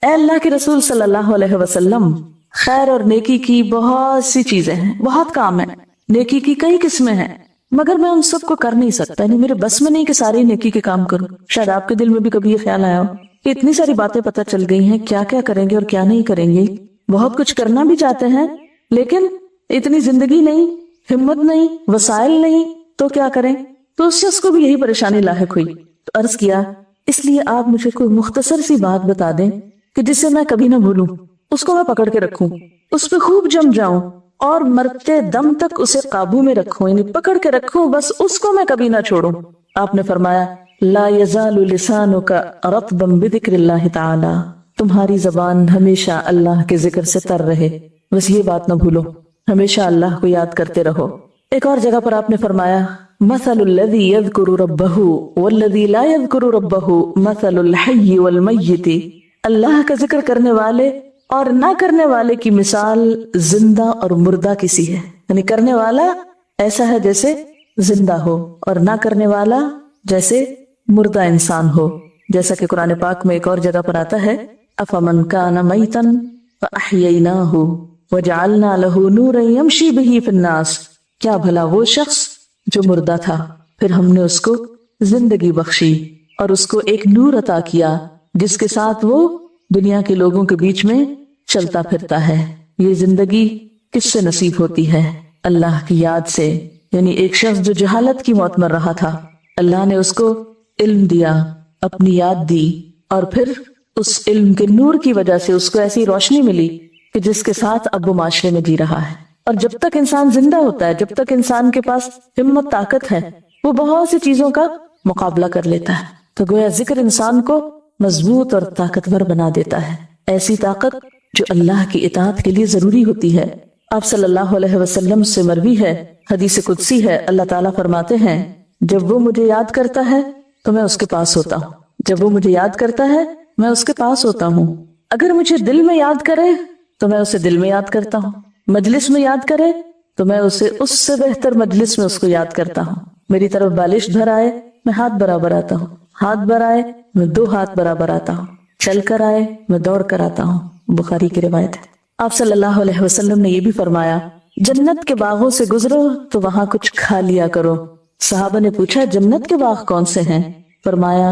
ऐ अल्लाह के रसूल सल्लल्लाहु अलैहि वसल्लम, खैर और नेकी की बहुत सी चीजें हैं, बहुत काम है, नेकी की कई किस्में हैं, मगर मैं उन सबको कर नहीं सकता, यानी मेरे बस में नहीं कि सारी नेकी के काम करूं। शायद आपके दिल में भी कभी ये ख्याल आया हो कि इतनी सारी बातें पता चल गई हैं, क्या क्या करेंगे और क्या नहीं करेंगे, बहुत कुछ करना भी चाहते हैं लेकिन इतनी जिंदगी नहीं, हिम्मत नहीं, वसाइल नहीं, तो क्या करें। तो उस शख्स को भी यही परेशानी लाहिक हुई, तो अर्ज किया, इसलिए आप मुझे कोई मुख्तसर सी बात बता दें कि जिसे मैं कभी ना भूलूं, उसको मैं पकड़ के रखूं, उस पर खूब जम जाऊं और मरते दम तक उसे काबू में रखूं, यानी पकड़ के रखूं, बस उसको मैं कभी ना छोड़ूं। आपने फरमाया, ला यज़ालु लिसानुका रत्बन बिज़िक्रिल्लाहि ताला, तुम्हारी जबान हमेशा अल्लाह के जिक्र से तर रहे, बस ये बात ना भूलो, हमेशा अल्लाह को याद करते रहो। एक और जगह पर आपने फरमाया, मसलुल्लज़ी यज़कुरु रब्बहु वल्लज़ी ला यज़कुरु रब्बहु मसलुल हय्यि वल मय्यिति, अल्लाह का जिक्र करने वाले और ना करने वाले की मिसाल जिंदा और मुर्दा किसी है, यानी करने वाला ऐसा है जैसे जिंदा हो और ना करने वाला जैसे मुर्दा इंसान हो। जैसा कि कुरान पाक में एक और जगह पर आता है, अफमन कान मैतन फअहयैनाहु वजअलना लहू नूरन यमशी बिही फिन्नास, क्या भला वो शख्स जो मुर्दा था फिर हमने उसको जिंदगी बख्शी और उसको एक नूर अता किया जिसके साथ वो दुनिया के लोगों के बीच में चलता फिरता है। ये जिंदगी किससे नसीब होती है? अल्लाह की याद से। यानी एक शख्स जो जहालत की मौत मर रहा था, अल्लाह ने उसको इल्म दिया, अपनी याद दी, और फिर उस इल्म के नूर की वजह से उसको ऐसी रोशनी मिली कि जिसके साथ अब वो माशरे में जी रहा है। और जब तक इंसान जिंदा होता है, जब तक इंसान के पास हिम्मत ताकत है, वो बहुत सी चीजों का मुकाबला कर लेता है। तो गोया जिक्र इंसान को मजबूत और ताकतवर बना देता है, ऐसी ताकत जो अल्लाह की इताअत के लिए जरूरी होती है। आप सल्लल्लाहु अलैहि वसल्लम से मरवी है, हदीस कुदसी है, अल्लाह ताला फरमाते हैं, जब वो मुझे याद करता है तो मैं उसके पास होता हूँ, जब वो मुझे याद करता है मैं उसके पास होता हूँ। अगर मुझे दिल में याद करे तो मैं उसे दिल में याद करता हूँ, मजलिस में याद करे तो मैं उसे उससे बेहतर मजलिस में उसको याद करता हूँ। मेरी तरफ बालिश भर आए मैं हाथ बराबर आता हूँ, हाथ भर आए मैं 2 हाथ बराबर आता हूँ। चल कर आए, मैं दौड़ कर आता हूँ। बुखारी की रिवायत है। आप सल्लल्लाहु अलैहि वसल्लम ने ये भी फरमाया, जन्नत के बागों से गुजरो तो वहां कुछ खा लिया करो। सहाबा ने पूछा, जन्नत के बाग कौन से हैं? फरमाया,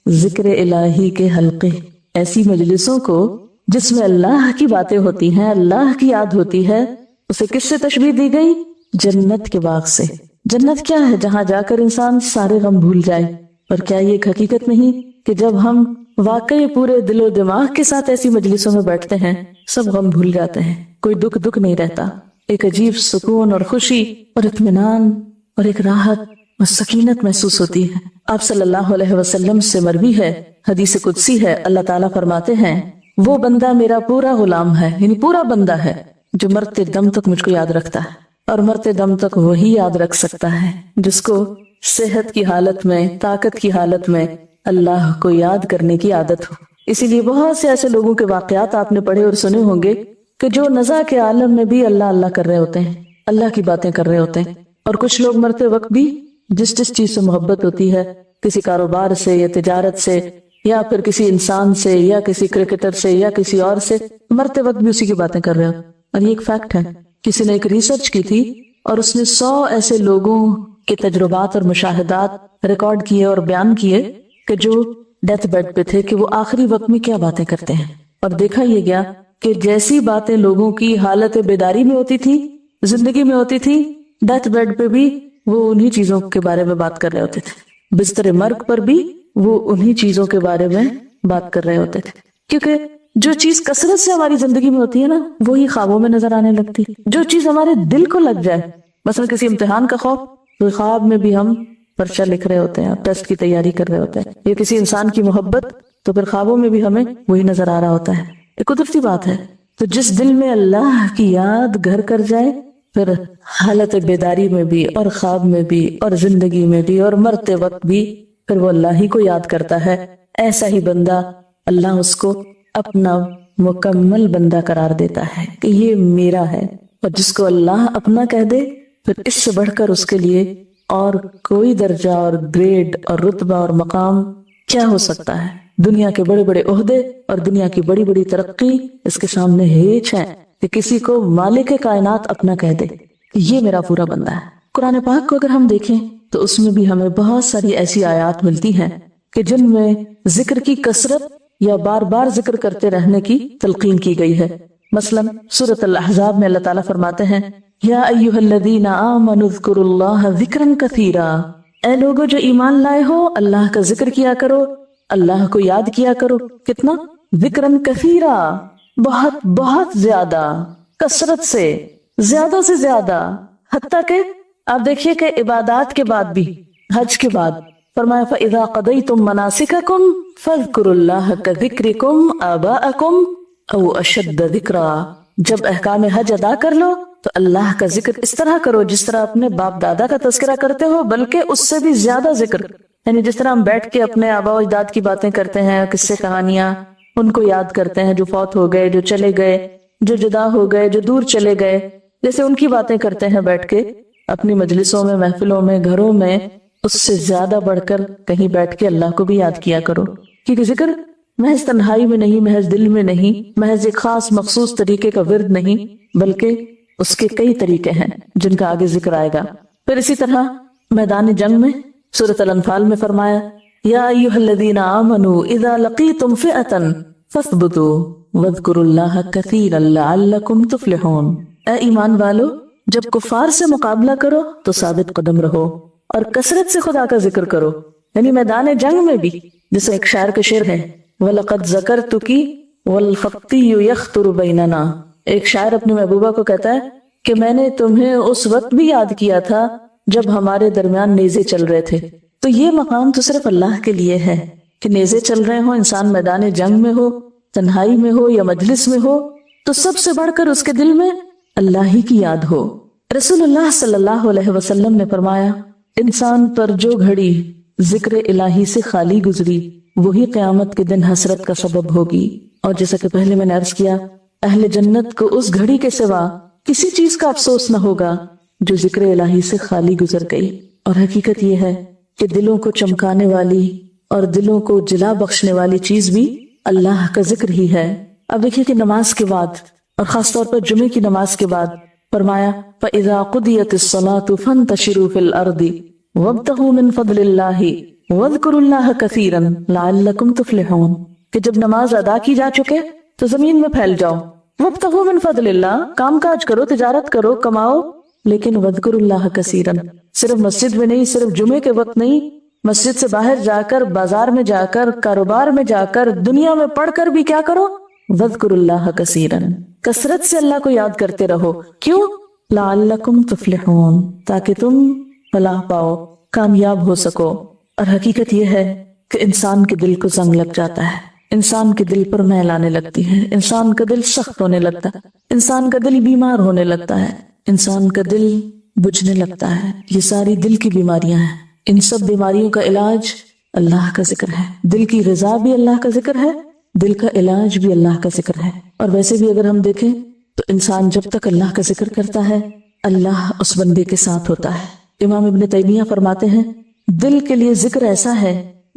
जिक्र इलाही के हल्के, ऐसी मजलिसों को जिसमें अल्लाह की बातें होती हैं, अल्लाह की याद होती है। उसे किससे तशबीह दी गई? जन्नत के बाग से। जन्नत क्या है? जहां जाकर इंसान सारे गम भूल जाए। पर क्या ये एक हकीकत नहीं कि जब हम वाकई पूरे दिलो दिमाग के साथ ऐसी मजलिसों में बैठते हैं, सब गम भूल जाते हैं, कोई दुख नहीं रहता। एक अजीब सुकून और खुशी और इत्मीनान और एक राहत और सकीनत महसूस होती है। आप सल्लल्लाहु अलैहि वसल्लम से मरवी है, हदीस कुदसी है, अल्लाह ताला फरमाते हैं, वो बंदा मेरा पूरा गुलाम है, यानी पूरा बंदा है जो मरते दम तक मुझको याद रखता है। और मरते दम तक वही याद रख सकता है जिसको सेहत की हालत में, ताकत की हालत में अल्लाह को याद करने की आदत हो। इसीलिए बहुत से ऐसे लोगों के वाकयात आपने पढ़े और सुने होंगे कि जो नज़ा के आलम में भी अल्लाह अल्लाह कर रहे होते हैं, अल्लाह की बातें कर रहे होते हैं। और कुछ लोग मरते वक्त भी जिस चीज से मोहब्बत होती है, किसी कारोबार से या तिजारत से या फिर किसी इंसान से या किसी क्रिकेटर से या किसी और से, मरते वक्त भी उसी की बातें कर रहे हो। और ये एक फैक्ट है। किसी ने एक रिसर्च की थी और उसने 100 ऐसे लोगों के तजुर्बात और मुशाहिदात रिकॉर्ड किए और बयान किए कि जो डेथ बेड पे थे कि वो आखिरी वक्त में क्या बातें करते हैं। और देखा यह गया कि जैसी बातें लोगों की हालत बेदारी में होती थी, जिंदगी में होती थी, डेथ बेड पे भी वो उन्हीं चीजों के बारे में बात कर रहे होते थे। बिस्तर मर्ग पर भी वो उन्हीं चीजों के बारे में बात कर रहे होते थे। क्योंकि जो चीज कसरत से हमारी जिंदगी में होती है ना, वो ही ख्वाबों में नजर आने लगती है। जो चीज हमारे दिल को लग जाए, मसलन किसी इम्तिहान का खौफ, तो ख्वाब में भी हम पर्चा लिख रहे होते हैं, टेस्ट की तैयारी कर रहे होते हैं। या किसी इंसान की मोहब्बत, तो फिर ख्वाबों में भी हमें वही नजर आ रहा होता है। एक कुदरती बात है। तो जिस दिल में अल्लाह की याद घर कर जाए, फिर हालत बेदारी में भी और ख्वाब में भी और जिंदगी में भी और मरते वक्त भी फिर वो अल्लाह ही को याद करता है। ऐसा ही बंदा अल्लाह उसको अपना मुकम्मल बंदा करार देता है कि ये मेरा है। और जिसको अल्लाह अपना कह दे, फिर इससे बढ़कर उसके लिए और कोई दर्जा और ग्रेड और रुतबा और मकाम क्या हो सकता है। दुनिया के बड़े बड़े ओहदे और दुनिया की बड़ी बड़ी तरक्की इसके सामने हेच है कि किसी को मालिक कायनात अपना कह दे कि ये मेरा पूरा बंदा है। कुरान पाक को अगर हम देखें तो उसमें भी हमें बहुत सारी ऐसी आयात मिलती हैं कि जिनमें जिक्र की कसरत या बार बार जिक्र करते रहने की तलकीन की गई है। मसलन सूरत अल-अहज़ाब में अल्लाह ताला फरमाते हैं, या अय्युहल्लज़ीना आमनु ज़्कुरुल्लाह ज़िक्रन कसीरा, ऐ लोगो जो ईमान लाए हो, अल्लाह का जिक्र किया करो, अल्लाह को याद किया करो। कितना? ज़िक्रन कसीरा, बहुत बहुत ज्यादा, कसरत से, ज्यादा से ज्यादा। हत्ता के आप देखिए कि इबादत के बाद भी, हज के बाद फरमाया, फ़इज़ा क़ज़य्तुम मनासिककुम फ़ज़्कुरुल्लाह कज़िक्रिकुम आबाअकुम औ अशद्द ज़िक्रा। जब अहकाम हज अदा कर लो तो अल्लाह का जिक्र इस तरह करो जिस तरह अपने बाप दादा का तज़किरा करते हो, बल्कि उससे भी ज्यादा जिक्र। यानी जिस तरह हम बैठ के अपने आबा अजदाद की बातें करते हैं, किस्से कहानियां, उनको याद करते हैं, जो फौत हो गए, जो चले गए, जो जुदा हो गए, जो दूर चले गए, जैसे उनकी बातें करते हैं बैठ के अपनी मजलिसों में, महफिलों में, घरों में, उससे ज्यादा बढ़कर कहीं बैठ के अल्लाह को भी याद किया करो। क्योंकि जिक्र महज तन्हाई में नहीं, महज दिल में नहीं, महज एक खास मखसूस तरीके का विर्द नहीं, बल्कि उसके कई तरीके हैं जिनका आगे जिक्र आएगा। फिर इसी तरह मैदान जंग में सूरत अल-अनफाल में फरमाया, या अय्युहल्लज़ीना आमनू इज़ा लक़ीतुम फ़िअतन फ़स्बुतू वज़्कुरुल्लाह कसीरन लअल्लकुम तुफ़्लिहून। ऐ ईमान वालो, जब कुफार से मुकाबला करो तो साबित कदम रहो और कसरत से खुदा का जिक्र करो। यानी मैदान जंग में भी, जैसे एक शायर का शेर है, वलक़द ज़करतुकी वल्फ़क़्तिय्यु यख़्तुरु बैनना। एक शायर अपनी महबूबा को कहता है कि मैंने तुम्हें उस वक्त भी याद किया था जब हमारे दरमियान नेज़े चल रहे थे। तो ये मकाम तो सिर्फ अल्लाह के लिए है कि नेज़े चल रहे हो, इंसान मैदान जंग में हो, तन्हाई में हो या मजलिस में हो, तो सबसे बढ़कर उसके दिल में अल्लाह ही की याद हो। रसूलुल्लाह सल्लल्लाहु अलैहि वसल्लम ने फरमाया, इंसान पर जो घड़ी जिक्र इलाही से खाली गुजरी, वही क़यामत के दिन हसरत का सबब होगी। और जैसा कि पहले मैंने अर्ज किया, अहले जन्नत को उस घड़ी के सिवा किसी चीज का अफसोस न होगा जो जिक्र इलाही से खाली गुजर गई। और हकीकत यह है कि दिलों को चमकाने वाली और दिलों को जिला बख्शने वाली चीज भी اللہ کا ذکر ہی ہے۔ اب دیکھیے کہ نماز کے بعد اور خاص طور پر جمعے کی نماز کے بعد فرمایا فَإِذَا قُضِيَتِ الصَّلَاةُ فَانْتَشِرُوا فِي الْأَرْضِ وَابْتَغُوا مِنْ فَضْلِ اللَّهِ وَاذْكُرُوا اللَّهَ كَثِيرًا لَعَلَّكُمْ تُفْلِحُونَ، کہ جب نماز ادا کی جا چکے تو زمین میں پھیل جاؤ، وَابْتَغُوا مِنْ فَضْلِ اللَّهِ، کام کاج کرو، تجارت کرو، کماؤ، لیکن وَاذْكُرُوا اللَّهَ كَثِيرًا، صرف مسجد میں نہیں، صرف جمعے کے وقت نہیں، مسجد سے باہر جا کر، بازار میں جا کر، کاروبار میں جا کر، دنیا میں پڑھ کر بھی کیا کرو؟ وَاذْكُرُوا اللَّهَ كَثِيرًا، کثرت سے اللہ کو یاد کرتے رہو۔ کیوں؟ لَعَلَّكُمْ تُفْلِحُونَ، تاکہ تم فلاح پاؤ، کامیاب ہو سکو۔ اور حقیقت یہ ہے کہ انسان کے دل کو زنگ لگ جاتا ہے، انسان کے دل پر میل آنے لگتی ہے، انسان کا دل سخت ہونے لگتا ہے، انسان کا دل بیمار ہونے لگتا ہے، انسان کا دل بجھنے لگتا ہے۔ یہ ساری دل کی بیماریاں ہیں۔ ان سب بیماریوں کا علاج اللہ کا ذکر ہے، دل کی غذا بھی اللہ کا ذکر ہے، دل کا علاج بھی اللہ کا ذکر ہے۔ اور ویسے بھی اگر ہم دیکھیں تو انسان جب تک اللہ کا ذکر کرتا ہے اللہ اس بندے کے ساتھ ہوتا ہے۔ امام ابن تیمیہ فرماتے ہیں دل کے لیے ذکر ایسا ہے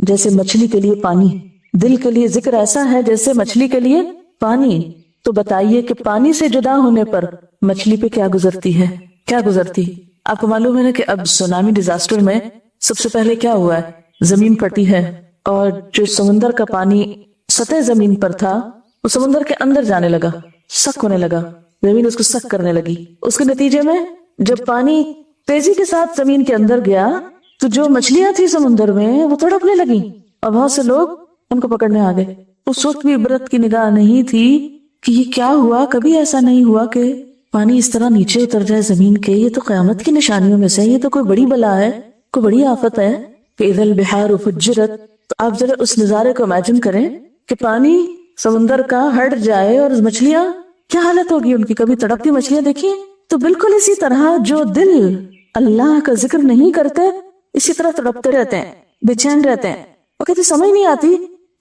جیسے مچھلی کے لیے پانی، دل کے لیے ذکر ایسا ہے جیسے مچھلی کے لیے پانی۔ تو بتائیے کہ پانی سے جدا ہونے پر مچھلی پہ کیا گزرتی ہے، کیا گزرتی؟ آپ کو معلوم ہے نا کہ اب سونامی ڈیزاسٹر میں سب سے پہلے کیا ہوا ہے؟ زمین پھٹی ہے، اور جو سمندر کا پانی سطح زمین پر تھا وہ سمندر کے اندر جانے لگا، سک ہونے لگا، زمین اس کو سک کرنے لگی۔ اس کے نتیجے میں جب پانی تیزی کے ساتھ زمین کے اندر گیا تو جو مچھلیاں تھی سمندر میں وہ تڑپنے لگی، اور بہت سے لوگ ان کو پکڑنے آ گئے۔ اس وقت بھی عبرت کی نگاہ نہیں تھی کہ یہ کیا ہوا، کبھی ایسا نہیں ہوا کہ پانی اس طرح نیچے اتر جائے زمین کے۔ یہ تو قیامت کی نشانیوں میں سے، یہ تو کوئی بڑی بلا ہے، کوئی بڑی آفت ہے کہ اذا البحار فجرت۔ تو آپ ذرا اس نظارے کو امیجن کریں کہ پانی سمندر کا ہٹ جائے اور مچھلیاں کیا حالت ہوگی ان کی۔ کبھی تڑپتی مچھلیاں دیکھیے؟ تو بالکل اسی طرح جو دل اللہ کا ذکر نہیں کرتے اسی طرح تڑپتے رہتے ہیں، بے چین رہتے ہیں، اور کہتے سمجھ نہیں آتی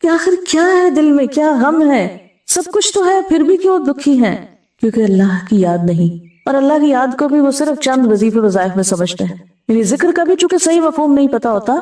کہ آخر کیا ہے دل میں، کیا غم ہے، سب کچھ تو ہے پھر بھی کیوں دکھی ہیں؟ کیونکہ اللہ کی یاد نہیں۔ اور اللہ کی یاد کو بھی وہ صرف چند وظیفے وظائف میں سمجھتے ہیں، یعنی ذکر کا بھی چونکہ صحیح مفہوم نہیں پتا ہوتا،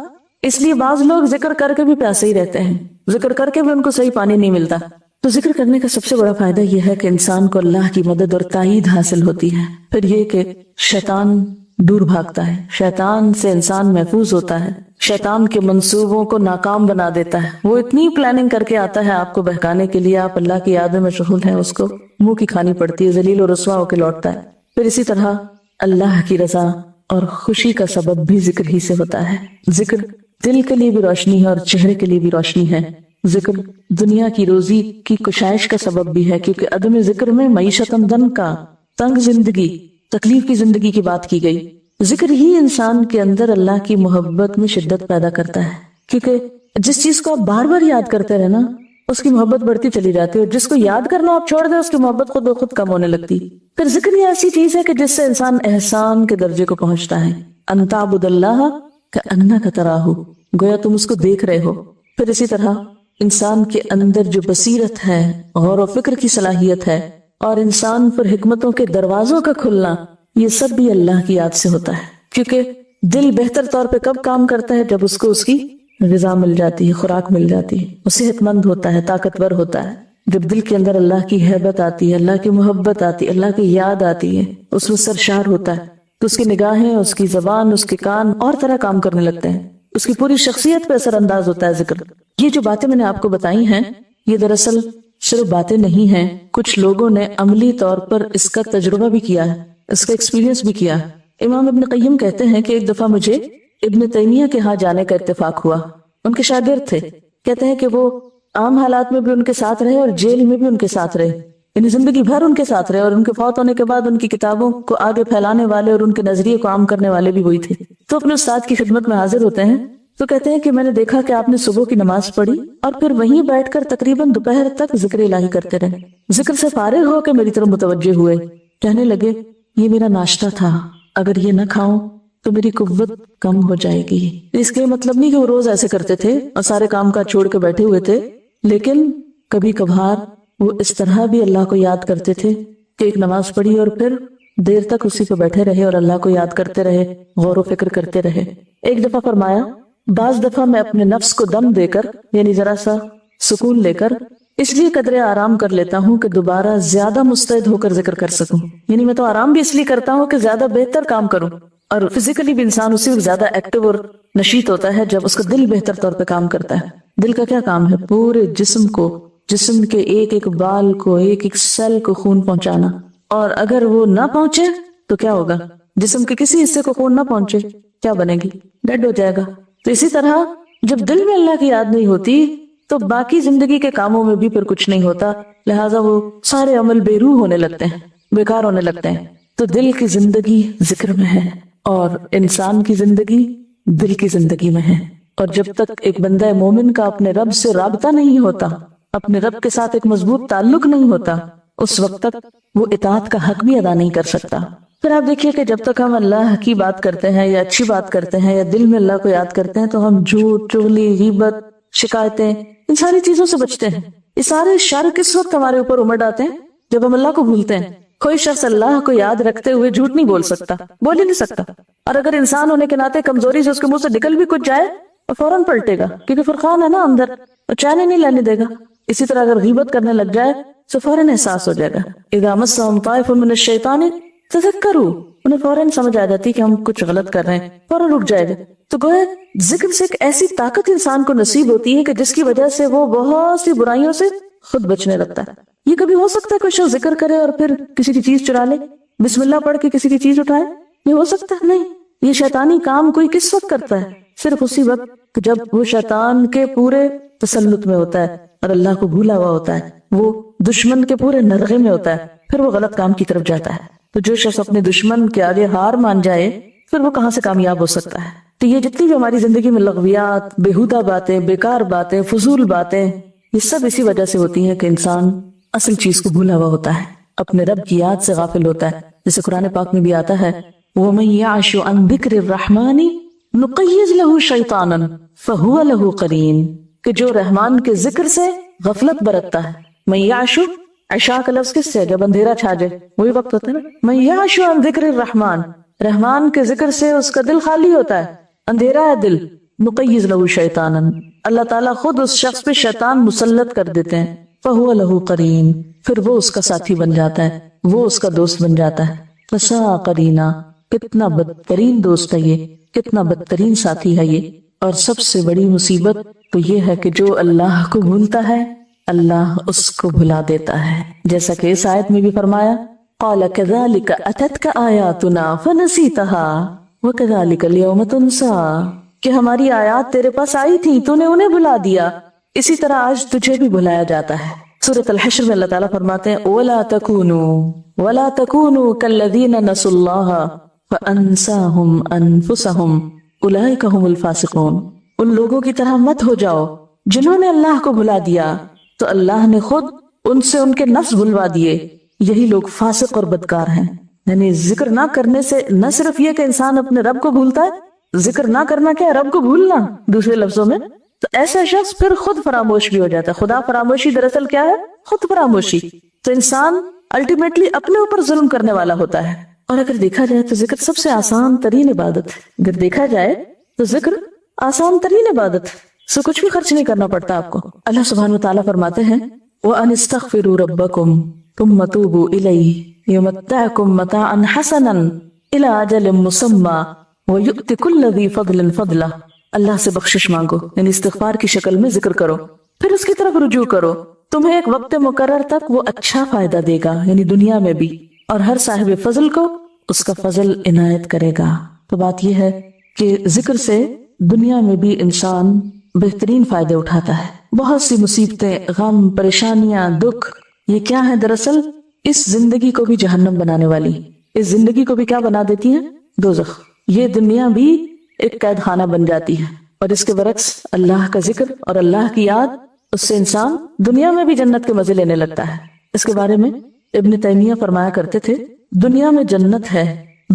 اس لیے بعض لوگ ذکر کر کے بھی پیاسے ہی رہتے ہیں، ذکر کر کے بھی ان کو صحیح پانی نہیں ملتا۔ تو ذکر کرنے کا سب سے بڑا فائدہ یہ ہے کہ انسان کو اللہ کی مدد اور تائید حاصل ہوتی ہے۔ پھر یہ کہ شیطان دور بھاگتا ہے، شیطان سے انسان محفوظ ہوتا ہے، شیطان کے منصوبوں کو ناکام بنا دیتا ہے۔ وہ اتنی پلاننگ کر کے آتا ہے آپ کو بہکانے کے لیے، آپ اللہ کی یاد میں مشغول ہیں، اس کو منہ کی کھانی پڑتی ہے، ذلیل و رسوا ہو کے لوٹتا ہے۔ پھر اسی طرح اللہ کی رضا اور خوشی کا سبب بھی ذکر ہی سے ہوتا ہے۔ ذکر دل کے لیے بھی روشنی ہے اور چہرے کے لیے بھی روشنی ہے۔ ذکر دنیا کی روزی کی کشائش کا سبب بھی ہے، کیونکہ عدم ذکر میں معیشت دن کا، تنگ زندگی، تکلیف کی زندگی کی بات کی گئی۔ ذکر ہی انسان کے اندر اللہ کی محبت میں شدت پیدا کرتا ہے، کیونکہ جس چیز کو آپ بار بار یاد کرتے رہے نا اس کی محبت بڑھتی چلی جاتی ہے، اور جس کو یاد کرنا آپ چھوڑ دیں اس کی محبت خود بخود کم ہونے لگتی۔ پھر ذکر یہ ایسی چیز ہے کہ جس سے انسان احسان کے درجے کو پہنچتا ہے، ان تعبد اللہ کأنک تراہ، گویا تم اس کو دیکھ رہے ہو۔ پھر اسی طرح انسان کے اندر جو بصیرت ہے، غور و فکر کی صلاحیت ہے، اور انسان پر حکمتوں کے دروازوں کا کھلنا، یہ سب بھی اللہ کی یاد سے ہوتا ہے۔ کیونکہ دل بہتر طور پہ کب کام کرتا ہے؟ جب اس کو اس کی غذا مل جاتی ہے، خوراک مل جاتی ہے، وہ صحت مند ہوتا ہے، طاقتور ہوتا ہے۔ جب دل کے اندر اللہ کی ہیبت آتی ہے، اللہ کی محبت آتی ہے، اللہ کی یاد آتی ہے، اس میں سرشار ہوتا ہے، تو اس کی نگاہیں، اس کی زبان، اس کے کان اور طرح کام کرنے لگتے ہیں، اس کی پوری شخصیت پہ اثر انداز ہوتا ہے ذکر۔ یہ جو باتیں میں نے آپ کو بتائی ہیں یہ دراصل صرف باتیں نہیں ہیں، کچھ لوگوں نے عملی طور پر اس کا تجربہ بھی کیا ہے، اس کا ایکسپیرینس بھی کیا ہے۔ امام ابن قیم کہتے ہیں کہ ایک دفعہ مجھے ابن تیمیہ کے ہاں جانے کا اتفاق ہوا، ان کے شاگرد تھے۔ کہتے ہیں کہ وہ عام حالات میں بھی ان کے ساتھ رہے اور جیل میں بھی ان کے ساتھ رہے، یعنی زندگی بھر ان کے ساتھ رہے، اور ان کے فوت ہونے کے بعد ان کی کتابوں کو آگے پھیلانے والے اور ان کے نظریے کو عام کرنے والے بھی وہی تھے۔ تو اپنے استاد کی خدمت میں حاضر ہوتے ہیں تو کہتے ہیں کہ میں نے دیکھا کہ آپ نے صبح کی نماز پڑھی اور پھر وہیں بیٹھ کر تقریباً دوپہر تک ذکر الہی کرتے رہے، ذکر سے فارغ ہو کے میری طرف متوجہ ہوئے، کہنے لگے یہ میرا ناشتہ تھا، اگر یہ نہ کھاؤں تو میری قوت کم ہو جائے گی۔ اس کے مطلب نہیں کہ وہ روز ایسے کرتے تھے اور سارے کام کاج چھوڑ کے بیٹھے ہوئے تھے، لیکن کبھی کبھار وہ اس طرح بھی اللہ کو یاد کرتے تھے کہ ایک نماز پڑھی اور پھر دیر تک اسی پہ بیٹھے رہے اور اللہ کو یاد کرتے رہے، غور و فکر کرتے رہے۔ ایک دفعہ فرمایا بعض دفعہ میں اپنے نفس کو دم دے کر، یعنی ذرا سا سکون لے کر اس لیے قدرے آرام کر لیتا ہوں کہ دوبارہ زیادہ مستعد ہو کر ذکر کر سکوں. یعنی میں تو آرام بھی اس لیے کرتا ہوں کہ زیادہ بہتر کام کروں. اور فزیکلی بھی انسان اسی وقت زیادہ ایکٹیو اور نشیط ہوتا ہے جب اس کا دل بہتر طور پہ کام کرتا ہے. دل کا کیا کام ہے؟ پورے جسم کو، جسم کے ایک ایک بال کو، ایک ایک سیل کو خون پہنچانا. اور اگر وہ نہ پہنچے تو کیا ہوگا؟ جسم کے کسی حصے کو خون نہ پہنچے کیا بنے گی؟ ڈیڈ ہو جائے گا. تو اسی طرح جب دل میں اللہ کی یاد نہیں ہوتی تو باقی زندگی کے کاموں میں بھی پھر کچھ نہیں ہوتا. لہٰذا وہ سارے عمل بے روح ہونے لگتے ہیں، بیکار ہونے لگتے ہیں. تو دل کی زندگی ذکر میں ہے اور انسان کی زندگی دل کی زندگی میں ہے. اور جب تک ایک بندہ مومن کا اپنے رب سے رابطہ نہیں ہوتا، اپنے رب کے ساتھ ایک مضبوط تعلق نہیں ہوتا، اس وقت تک وہ اطاعت کا حق بھی ادا نہیں کر سکتا. پھر آپ دیکھیے کہ جب تک ہم اللہ کی بات کرتے ہیں یا اچھی بات کرتے ہیں یا دل میں اللہ کو یاد کرتے ہیں تو ہم جھوٹ، چغلی، غیبت، شکایتیں، ان ساری چیزوں سے بچتے ہیں. یہ سارے شر کس وقت ہمارے اوپر امڑ آتے ہیں؟ جب ہم اللہ کو بھولتے ہیں. کوئی شخص اللہ کو یاد رکھتے ہوئے جھوٹ نہیں بول سکتا، بول ہی نہیں سکتا. اور اگر انسان ہونے کے ناطے کمزوری سے اس کے منہ سے نکل بھی کچھ جائے اور فوراً پلٹے گا، کیونکہ فرقان ہے نا اندر، اور چین نہیں لینے دے گا. اسی طرح اگر غیبت کرنے لگ جائے تو فوراً احساس ہو جائے گا. اذا مسهم طائف من الشیطان تذکروا، انہیں فوراً سمجھ آ جاتی کہ ہم کچھ غلط کر رہے ہیں، فوراً رک جائے گا. تو گویا ذکر سے ایک ایسی طاقت انسان کو نصیب ہوتی ہے کہ جس کی وجہ سے وہ بہت سی برائیوں سے خود بچنے لگتا ہے. یہ کبھی ہو سکتا ہے کوئی شخص ذکر کرے اور پھر کسی کی چیز چرا لے، بسم اللہ پڑھ کے کسی کی چیز اٹھائے؟ یہ ہو سکتا ہے؟ نہیں. یہ شیطانی کام کوئی کس وقت کرتا ہے؟ صرف اسی وقت جب وہ شیطان کے پورے تسلط میں ہوتا ہے اور اللہ کو بھولا ہوا ہوتا ہے، وہ دشمن کے پورے نرغے میں ہوتا ہے، پھر وہ غلط کام کی طرف جاتا ہے. تو جو شخص اپنے دشمن کے آگے ہار مان جائے پھر وہ کہاں سے کامیاب ہو سکتا ہے؟ تو یہ جتنی بھی ہماری زندگی میں لغویات، بیہودہ باتیں، بیکار باتیں، فضول باتیں، یہ سب اسی وجہ سے ہوتی ہیں کہ انسان اصل چیز کو بھولا ہوا ہوتا ہے، اپنے رب کی یاد سے غافل ہوتا ہے. جیسے قرآن پاک میں بھی آتا ہے وَمَن يَعْشُ عَن ذِكْرِ الرَّحْمَنِ نُقَيِّضْ لَهُ شَيْطَانًا فَهُوَ لَهُ قَرِينٌ، کہ جو رحمان کے ذکر سے غفلت برتتا ہے. من یعشو، عشاء کا لفظ کس سے؟ جب اندھیرا چھا جائے، وہی وقت ہوتا ہے نا. من یعشو عن ذکر الرحمن، رحمان کے ذکر سے اس کا دل خالی ہوتا ہے، اندھیرا ہے دل. نقیض له شیطانا، اللہ تعالیٰ خود اس شخص پہ شیطان مسلط کر دیتے ہیں. فہو له قرین، پھر وہ اس کا ساتھی بن جاتا ہے، وہ اس کا دوست بن جاتا ہے. فسا قرینا، کتنا بدترین دوست ہے یہ، کتنا بدترین ساتھی ہے یہ. اور سب سے بڑی مصیبت تو یہ ہے کہ جو اللہ کو بھولتا ہے اللہ اس کو بھلا دیتا ہے. جیسا کہ اس آیت میں بھی فرمایا قال كذلك اتتك آیاتنا فنسیتها وكذلك اليوم تنسى، کہ ہماری آیات تیرے پاس آئی تھی تو نے انہیں بھلا دیا، اسی طرح آج تجھے بھی بھلایا جاتا ہے. سورۃ الحشر میں اللہ تعالیٰ فرماتے ہیں وَلَا تَكُونُوا كَالَّذِينَ نَسُوا اللَّهَ فَأَنسَاهُمْ أَنفُسَهُمْ أُولَئِكَ هُمُ الْفَاسِقُونَ، ان لوگوں کی طرح مت ہو جاؤ جنہوں نے اللہ کو بھلا دیا تو اللہ نے خود ان سے ان کے نفس بھلوا دیے، یہی لوگ فاسق اور بدکار ہیں. یعنی ذکر نہ کرنے سے نہ صرف یہ کہ انسان اپنے رب کو بھولتا ہے، ذکر نہ کرنا کیا ہے؟ رب کو بھولنا دوسرے لفظوں میں. تو ایسا شخص پھر خود فراموش بھی ہو جاتا ہے. خدا فراموشی دراصل کیا ہے؟ خود فراموشی. تو انسان الٹیمیٹلی اپنے اوپر ظلم کرنے والا ہوتا ہے. اور اگر دیکھا جائے تو ذکر سب سے آسان ترین عبادت ہے. اگر دیکھا جائے تو ذکر آسان ترین عبادت، سو کچھ بھی خرچ نہیں کرنا پڑتا آپ کو. اللہ سبحانہ وتعالیٰ فرماتے ہیں وَأَنِ اسْتَغْفِرُوا رَبَّكُمْ ثُمَّ تُوبُوا إِلَيْهِ يُمَتِّعْكُمْ مَتَاعًا حَسَنًا إِلَىٰ أَجَلٍ مُّسَمًّى وَيُؤْتِ كُلَّ ذِي فَضْلٍ فَضْلَهُ، اللہ سے بخشش مانگو، یعنی استغفار کی شکل میں ذکر کرو، پھر اس کی طرف رجوع کرو، تمہیں ایک وقت مقرر تک وہ اچھا فائدہ دے گا، یعنی دنیا میں بھی، اور ہر صاحب فضل کو اس کا فضل عنایت کرے گا. تو بات یہ ہے کہ ذکر سے دنیا میں بھی انسان بہترین فائدے اٹھاتا ہے. بہت سی مصیبتیں، غم، پریشانیاں، دکھ، یہ کیا ہے؟ دراصل اس زندگی کو بھی جہنم بنانے والی، اس زندگی کو بھی کیا بنا دیتی ہیں؟ دوزخ. یہ دنیا بھی ایک قید خانہ بن جاتی ہے. اور اس کے برعکس اللہ کا ذکر اور اللہ کی یاد، اس سے انسان دنیا میں بھی جنت کے مزے لینے لگتا ہے. اس کے بارے میں ابن تیمیہ فرمایا کرتے تھے دنیا میں جنت ہے،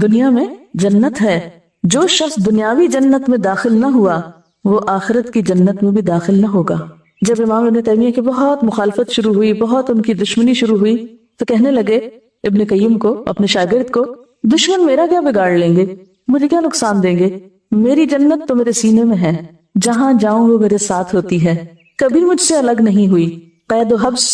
دنیا میں جنت ہے، جو شخص دنیاوی جنت میں داخل نہ ہوا وہ آخرت کی جنت میں بھی داخل نہ ہوگا. جب امام ابن تیمیہ کی بہت مخالفت شروع ہوئی، بہت ان کی دشمنی شروع ہوئی، تو کہنے لگے ابن قیم کو، اپنے شاگرد کو، دشمن میرا کیا بگاڑ لیں گے، مجھے کیا نقصان دیں گے، میری جنت تو میرے سینے میں ہے، جہاں جاؤں وہ میرے ساتھ ہوتی ہے، कभी मुझसे अलग नहीं हुई। कैद हब्स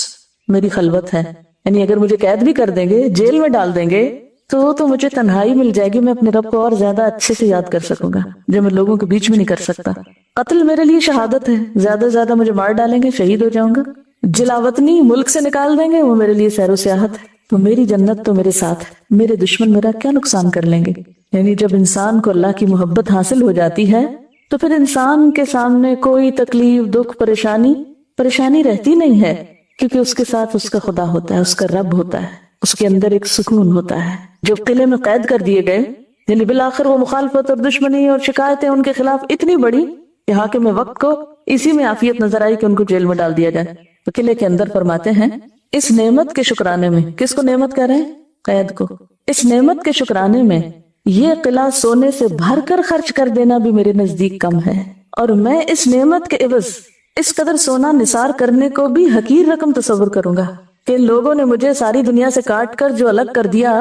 मेरी खलवत है, यानी अगर मुझे कैद भी कर देंगे, जेल में डाल देंगे, तो मुझे तन्हाई मिल जाएगी, मैं अपने रब को और ज्यादा अच्छे से याद कर सकूंगा, जो मैं लोगों के बीच में नहीं कर सकता। कत्ल मेरे लिए शहादत है, ज्यादा से ज्यादा मुझे मार डालेंगे, शहीद हो जाऊंगा। जिलावतनी मुल्क से निकाल देंगे, वो मेरे लिए सैरो सियाहत है। तो मेरी जन्नत तो मेरे साथ है, मेरे दुश्मन मेरा क्या नुकसान कर लेंगे। यानी जब इंसान को अल्लाह की मोहब्बत हासिल हो जाती है तो फिर इंसान के सामने कोई तकलीफ, दुख, परेशानी रहती नहीं है, क्योंकि उसके साथ उसका खुदा होता है, उसका रब होता है, उसके अंदर एक सुकून होता है। जो किले में कैद कर दिए गए, यानी बिल आखिर वो मुखालफत और दुश्मनी और शिकायतें उनके खिलाफ इतनी बड़ी कि हाकिम वक्त को इसी में आफियत नजर आई कि उनको जेल में डाल दिया जाए। तो किले के अंदर फरमाते हैं, इस नेमत के शुक्राने में, किसको नेमत कह रहे हैं? कैद को। इस नेमत के शुक्राने में ये किला सोने से भर कर खर्च कर देना भी मेरे नजदीक कम है, और मैं इस नेमत के एवज इस कदर सोना निसार करने को भी हकीर रकम तस्वर करूंगा कि लोगों ने मुझे सारी दुनिया से काट कर जो अलग कर दिया,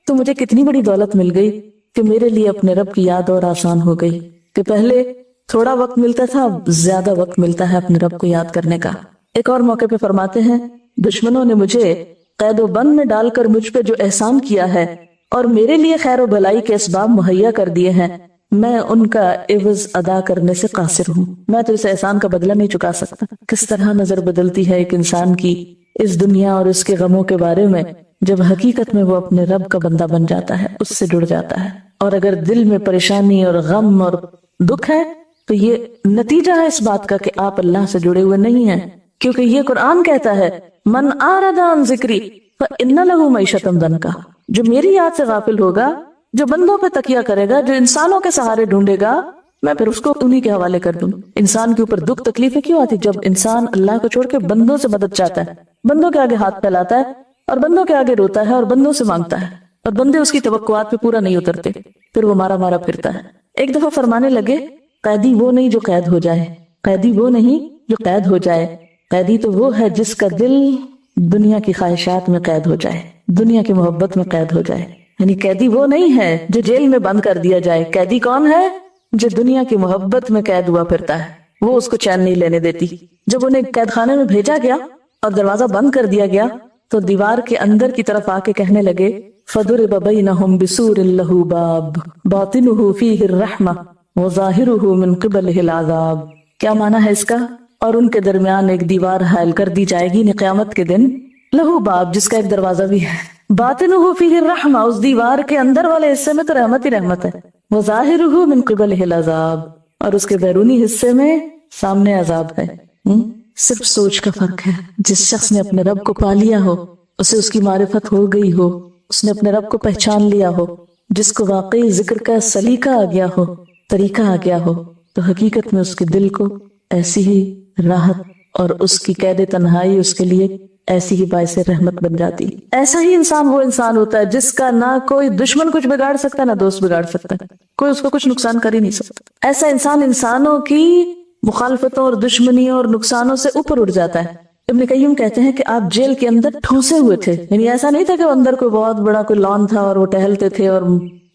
तो मुझे कितनी बड़ी दौलत मिल गई कि मेरे लिए अपने रब की याद और आसान हो गई। कि पहले थोड़ा वक्त मिलता था, अब ज्यादा वक्त मिलता है अपने रब को याद करने का। एक और मौके पे फरमाते हैं, दुश्मनों ने मुझे कैदो बंद में डालकर मुझ पे जो एहसान किया है और मेरे लिए खैर और भलाई के असबाब मुहैया कर दिए हैं, मैं उनका एवज अदा करने से कासिर हूँ। मैं तो इस एहसान का बदला नहीं चुका सकता। किस तरह नजर बदलती है एक इंसान की इस दुनिया और उसके गमों के बारे में, जब हकीकत में वो अपने रब का बंदा बन जाता है, उससे जुड़ जाता है। और अगर दिल में परेशानी और गम और दुख है, तो ये नतीजा है इस बात का कि आप अल्लाह से जुड़े हुए नहीं हैं, क्योंकि ये कुरान कहता है, मन आरदा अन जिक्री फइन्न लहू मईशतन दनका। जो मेरी याद से गाफिल होगा, जो बंदों पे तकिया करेगा, जो इंसानों के सहारे ढूंढेगा, मैं फिर उसको उन्हीं के हवाले कर दूं। इंसान के ऊपर दुख तकलीफें क्यों आती? जब इंसान अल्लाह को छोड़ के बंदों से मदद चाहता है, बंदों के आगे हाथ फैलाता है और बंदों के आगे रोता है और बंदों से मांगता है, और बंदे उसकी तवक्कुआत पे पूरा नहीं उतरते, फिर वो मारा मारा फिरता है। एक दफा फरमाने लगे, कैदी वो नहीं जो कैद हो जाए, कैदी वो नहीं जो कैद हो जाए, कैदी तो वो है जिसका दिल दुनिया की ख्वाहिशात में कैद हो जाए, दुनिया की मोहब्बत में कैद हो जाए। यानी कैदी वो नहीं है जो जेल में बंद कर दिया जाए, कैदी कौन है? जो दुनिया की मोहब्बत में कैद हुआ फिरता है, वो उसको चैन नहीं लेने देती। जब उन्हें कैद खाने में भेजा गया और दरवाजा बंद कर दिया गया, तो दीवार के अंदर की तरफ आके कहने लगे, फदुरिब बैनहुम बिसूरिन लहू बाब बातिनुहु फीहि रहमा व ज़ाहिरुहु मिन क़िबलिहिल अज़ाब। क्या माना है इसका? और उनके दरमियान एक दीवार हायल कर दी जाएगी क़यामत के दिन, लहू बाब, जिसका एक दरवाजा भी है, बातिनुहु फीहि रहमा, उस दीवार के अंदर वाले हिस्से में तो रहमत ही रहमत है, व ज़ाहिरुहु मिन क़िबलिहिल अज़ाब, और उसके बैरूनी हिस्से में सामने अजाब है। सिर्फ सोच का फर्क है। जिस शख्स ने अपने रब को पा लिया हो, उसे उसकी मारिफत हो गई हो, उसने अपने रब को पहचान लिया हो, जिसको वाकई जिक्र का सलीका आ गया हो, तरीका आ गया हो, तो हकीकत में उसके दिल को ऐसी ही राहत और उसकी कैद तन्हाई उसके लिए ऐसी ही बाइसे रहमत बन जाती। ऐसा ही इंसान वो इंसान होता है जिसका ना कोई दुश्मन कुछ बिगाड़ सकता, ना दोस्त बिगाड़ सकता, कोई उसको कुछ नुकसान कर ही नहीं सकता। ऐसा इंसान इंसानों की मुखालफतों और दुश्मनियों और नुकसानों से ऊपर उठ जाता है। इब्न कय्युम कहते हैं कि आप जेल के अंदर ठूसे हुए थे, यानी ऐसा नहीं था कि अंदर कोई बहुत बड़ा कोई लॉन था और वो टहलते थे, और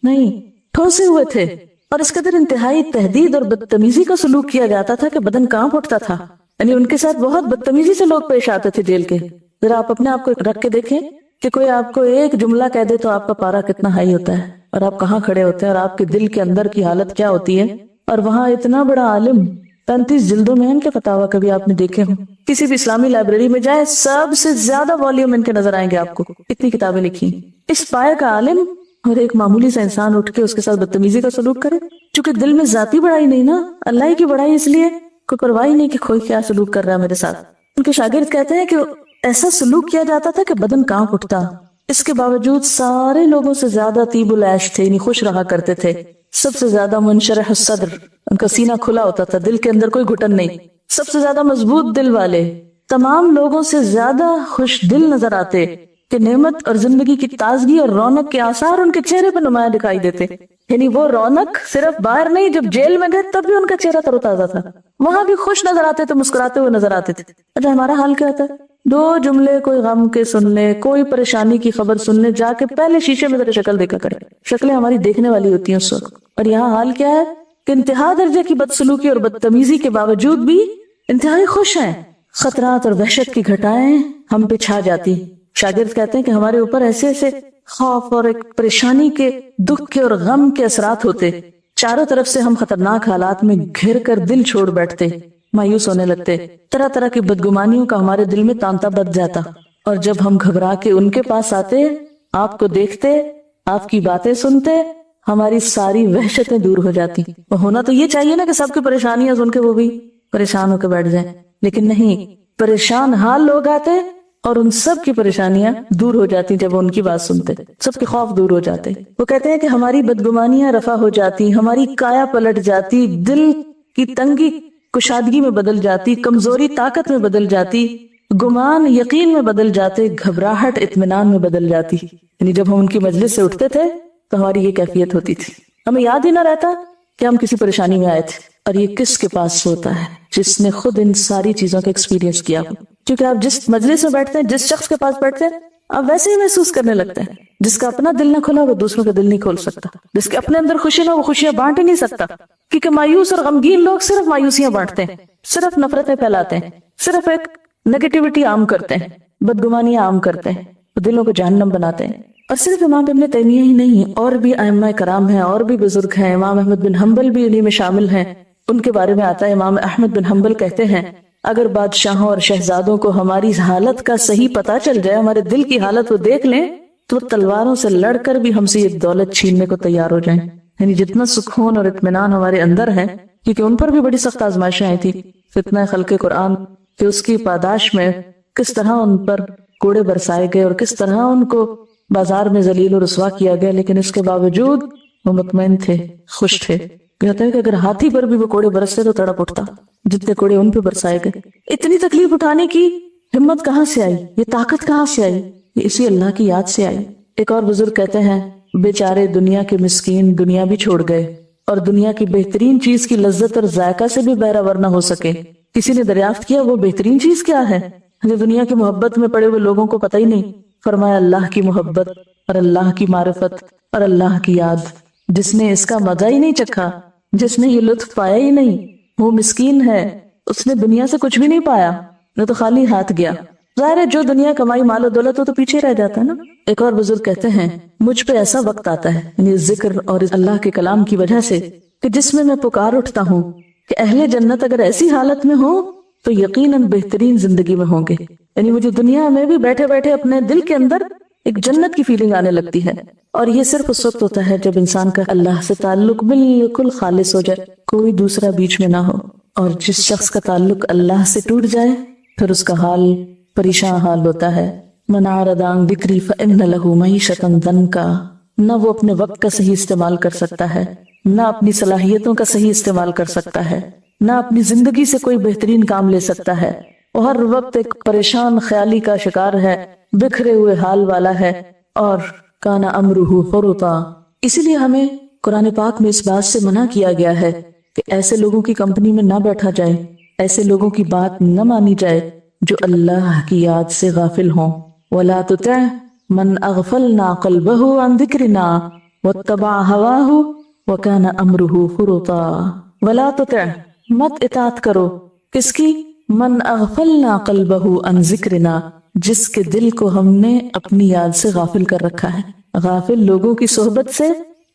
नहीं, ठूसे हुए थे। और इस कदर इंतहाई तहदीद और बदतमीजी का सलूक किया जाता था कि बदन कांप उठता था। यानी उनके साथ बहुत बदतमीजी से लोग पेश आते थे जेल के। जरा आप अपने आप को रख के देखें कि कोई आपको एक जुमला कह दे तो आपका पारा कितना हाई होता है, और आप कहाँ खड़े होते हैं, और आपके दिल के अंदर की हालत क्या होती है। और वहाँ इतना बड़ा आलिम, 35 जिल्दों में इनके फतावा कभी आपने देखे हो? किसी भी इस्लामी लाइब्रेरी में जाए, सबसे ज्यादा वॉल्यूम इनके नजर आएंगे आपको, इतनी किताबें लिखी। इस पाए का आलिम और एक मामूली सा इंसान उठ के उसके साथ बदतमीजी का सलूक करे, क्योंकि दिल में जाती बढ़ाई नहीं ना, अल्लाह की बढ़ाई, इसलिए कोई परवाह नहीं कि कोई क्या सलूक कर रहा है मेरे साथ। उनके शागिर्द कहते हैं कि ऐसा सलूक किया जाता था कि बदन कांप उठता। इसके बावजूद सारे लोगों से ज्यादा तीबुल ऐश थे, खुश रहा करते थे। सबसे ज्यादा मुनशरह सद्र, उनका सीना खुला होता था, दिल के अंदर कोई घुटन नहीं। सबसे ज्यादा मजबूत दिल वाले, तमाम लोगों से ज्यादा खुश दिल नजर आते कि नेमत और जिंदगी की ताजगी और रौनक के आसार उनके चेहरे पर नुमाया दिखाई देते। यानी वो रौनक सिर्फ बाहर नहीं, जब जेल में गए तब भी उनका चेहरा तरोताजा था, वहां भी खुश नजर आते थे, मुस्कुराते हुए नजर आते थे। अच्छा, हमारा हाल क्या था? 2 जुमले कोई गम के सुन ले, कोई परेशानी की खबर सुन ले, जाके पहले शीशे में तेरी शक्ल देखा करे। शक्लें हमारी देखने वाली होती हैं उस वक्त। और यहाँ हाल क्या है कि इंतहा दर्जे की बदसलूकी और बदतमीजी के बावजूद भी انتہائی خوش ہیں. خطرات اور وحشت کی گھٹائیں ہم پہ چھا جاتی. شاگرد کہتے ہیں کہ ہمارے اوپر ایسے ایسے خوف اور ایک پریشانی کے، دکھ کے اور غم کے اثرات ہوتے، چاروں طرف سے ہم خطرناک حالات میں گھر کر دل چھوڑ بیٹھتے، مایوس ہونے لگتے، طرح طرح کی بدگمانیوں کا ہمارے دل میں تانتا بچ جاتا. اور جب ہم گھبرا کے ان کے پاس آتے، آپ کو دیکھتے، آپ کی باتیں سنتے، ہماری ساری وحشتیں دور ہو جاتی. ہونا تو یہ چاہیے نا کہ سب کی پریشانیاں سن کے وہ بھی پریشان ہو کے بیٹھ جائیں، لیکن نہیں، پریشان حال لوگ آتے اور ان سب کی پریشانیاں دور ہو جاتی جب ان کی بات سنتے، سب کے خوف دور ہو جاتے. وہ کہتے ہیں کہ ہماری بدگمانیاں رفع ہو جاتی، ہماری کایا پلٹ جاتی، دل کی تنگی کشادگی میں بدل جاتی، کمزوری طاقت میں بدل جاتی، گمان یقین میں بدل جاتے، گھبراہٹ اطمینان میں بدل جاتی. یعنی جب ہم ان کی مجلس سے اٹھتے تھے تو ہماری یہ کیفیت ہوتی تھی، ہمیں یاد ہی نہ رہتا کہ ہم کسی پریشانی میں آئے تھے. اور یہ کس کے پاس ہوتا ہے؟ جس نے خود ان ساری چیزوں کا ایکسپیرینس کیا ہو. کیونکہ آپ جس مجلس میں بیٹھتے ہیں، جس شخص کے پاس بیٹھتے ہیں، آپ ویسے ہی محسوس کرنے لگتے ہیں. جس کا اپنا دل نہ کھلا وہ دوسروں کا دل نہیں کھول سکتا، جس کے اپنے اندر خوشی نہ وہ خوشیاں بانٹ ہی نہیں سکتا. کیونکہ مایوس اور غمگین لوگ صرف مایوسیاں بانٹتے ہیں، صرف نفرتیں پھیلاتے ہیں، صرف ایک نیگیٹیوٹی عام کرتے ہیں، بدگمانیاں عام کرتے ہیں، دلوں کو جہنم بناتے ہیں. اور صرف امام ابن تیمیہ ہی نہیں، اور بھی ائمہ کرام ہیں، اور بھی بزرگ ہیں. امام احمد بن حنبل بھی انہی میں شامل ہیں. ان کے بارے میں آتا ہے، امام احمد بن حنبل کہتے ہیں، اگر بادشاہوں اور شہزادوں کو ہماری حالت کا صحیح پتہ چل جائے، ہمارے دل کی حالت وہ دیکھ لیں، تو تلواروں سے لڑ کر بھی ہم سے یہ دولت چھیننے کو تیار ہو جائیں. یعنی جتنا سکون اور اطمینان ہمارے اندر ہے، کیونکہ ان پر بھی بڑی سخت آزمائشیں آئی تھی، فتنہ خلق قرآن کہ اس کی پاداش میں کس طرح ان پر کوڑے برسائے گئے اور کس طرح ان کو بازار میں ذلیل و رسوا کیا گیا، لیکن اس کے باوجود وہ مطمئن تھے، خوش تھے. کہتے ہیں کہ اگر ہاتھی پر بھی وہ کوڑے برستے تو تڑپ اٹھتا جتنے کوڑے ان پہ برسائے گئے. اتنی تکلیف اٹھانے کی ہمت کہاں سے آئی؟ یہ طاقت کہاں سے آئی؟ یہ اسی اللہ کی یاد سے آئی. ایک اور بزرگ کہتے ہیں، بیچارے دنیا کے مسکین دنیا بھی چھوڑ گئے اور دنیا کی بہترین چیز کی لذت اور ذائقہ سے بھی بہرہ نہ ہو سکے. کسی نے دریافت کیا وہ بہترین چیز کیا ہے جو دنیا کی محبت میں پڑے ہوئے لوگوں کو پتہ ہی نہیں؟ فرمایا اللہ کی محبت اور اللہ کی معرفت اور اللہ کی یاد. جس نے اس کا مزہ ہی نہیں چکھا، جس نے یہ لطف پایا ہی نہیں، وہ مسکین ہے، اس نے دنیا سے کچھ بھی نہیں پایا، وہ تو خالی ہاتھ گیا. ظاہر ہے جو دنیا کمائی مال و دولت ہو تو پیچھے رہ جاتا ہے نا. ایک اور بزرگ کہتے ہیں، مجھ پہ ایسا وقت آتا ہے، یعنی ذکر اور اللہ کے کلام کی وجہ سے، کہ جس میں پکار اٹھتا ہوں کہ اہل جنت اگر ایسی حالت میں ہوں تو یقیناً بہترین زندگی میں ہوں گے. یعنی مجھے دنیا میں بھی بیٹھے بیٹھے اپنے دل کے اندر ایک جنت کی فیلنگ آنے لگتی ہے. اور یہ صرف اس وقت ہوتا ہے جب انسان کا اللہ سے تعلق بالکل خالص ہو جائے، کوئی دوسرا بیچ میں نہ ہو. اور جس شخص کا تعلق اللہ سے ٹوٹ جائے پھر اس کا حال پریشان حال ہوتا ہے. من اعرض عن ذکری فإن له معیشۃ ضنکا. نہ وہ اپنے وقت کا صحیح استعمال کر سکتا ہے، نہ اپنی صلاحیتوں کا صحیح استعمال کر سکتا ہے، نہ اپنی زندگی سے کوئی بہترین کام لے سکتا ہے. وہ ہر وقت ایک پریشان خیالی کا شکار ہے، بکھرے ہوئے حال والا ہے، اور کان امرہ فرطا. اسی لیے ہمیں قرآن پاک میں اس بات سے منع کیا گیا ہے کہ ایسے لوگوں کی کمپنی میں نہ بیٹھا جائے، ایسے لوگوں کی بات نہ مانی جائے جو اللہ کی یاد سے غافل ہوں. وَلَا تُطِعْ مَنْ أَغْفَلْنَا قَلْبَهُ عَنْ ذِكْرِنَا وَاتَّبَعَ هَوَاهُ وَكَانَ أَمْرُهُ فُرُطًا. وَلَا تُطِعْ مت اطاعت کرو، کس کی؟ من اغفلنا قلبہ عن ذکرنا، جس کے دل کو ہم نے اپنی یاد سے غافل کر رکھا ہے. غافل لوگوں کی صحبت سے،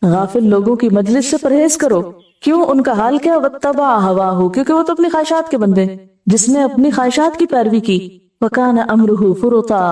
غافل لوگوں کی مجلس سے پرہیز کرو. کیوں؟ ان کا حال کیا؟ واتبع ہواہ، کیونکہ وہ تو اپنی خواہشات کے بندے، جس نے اپنی خواہشات کی پیروی کی. وکان امرہ فرطا،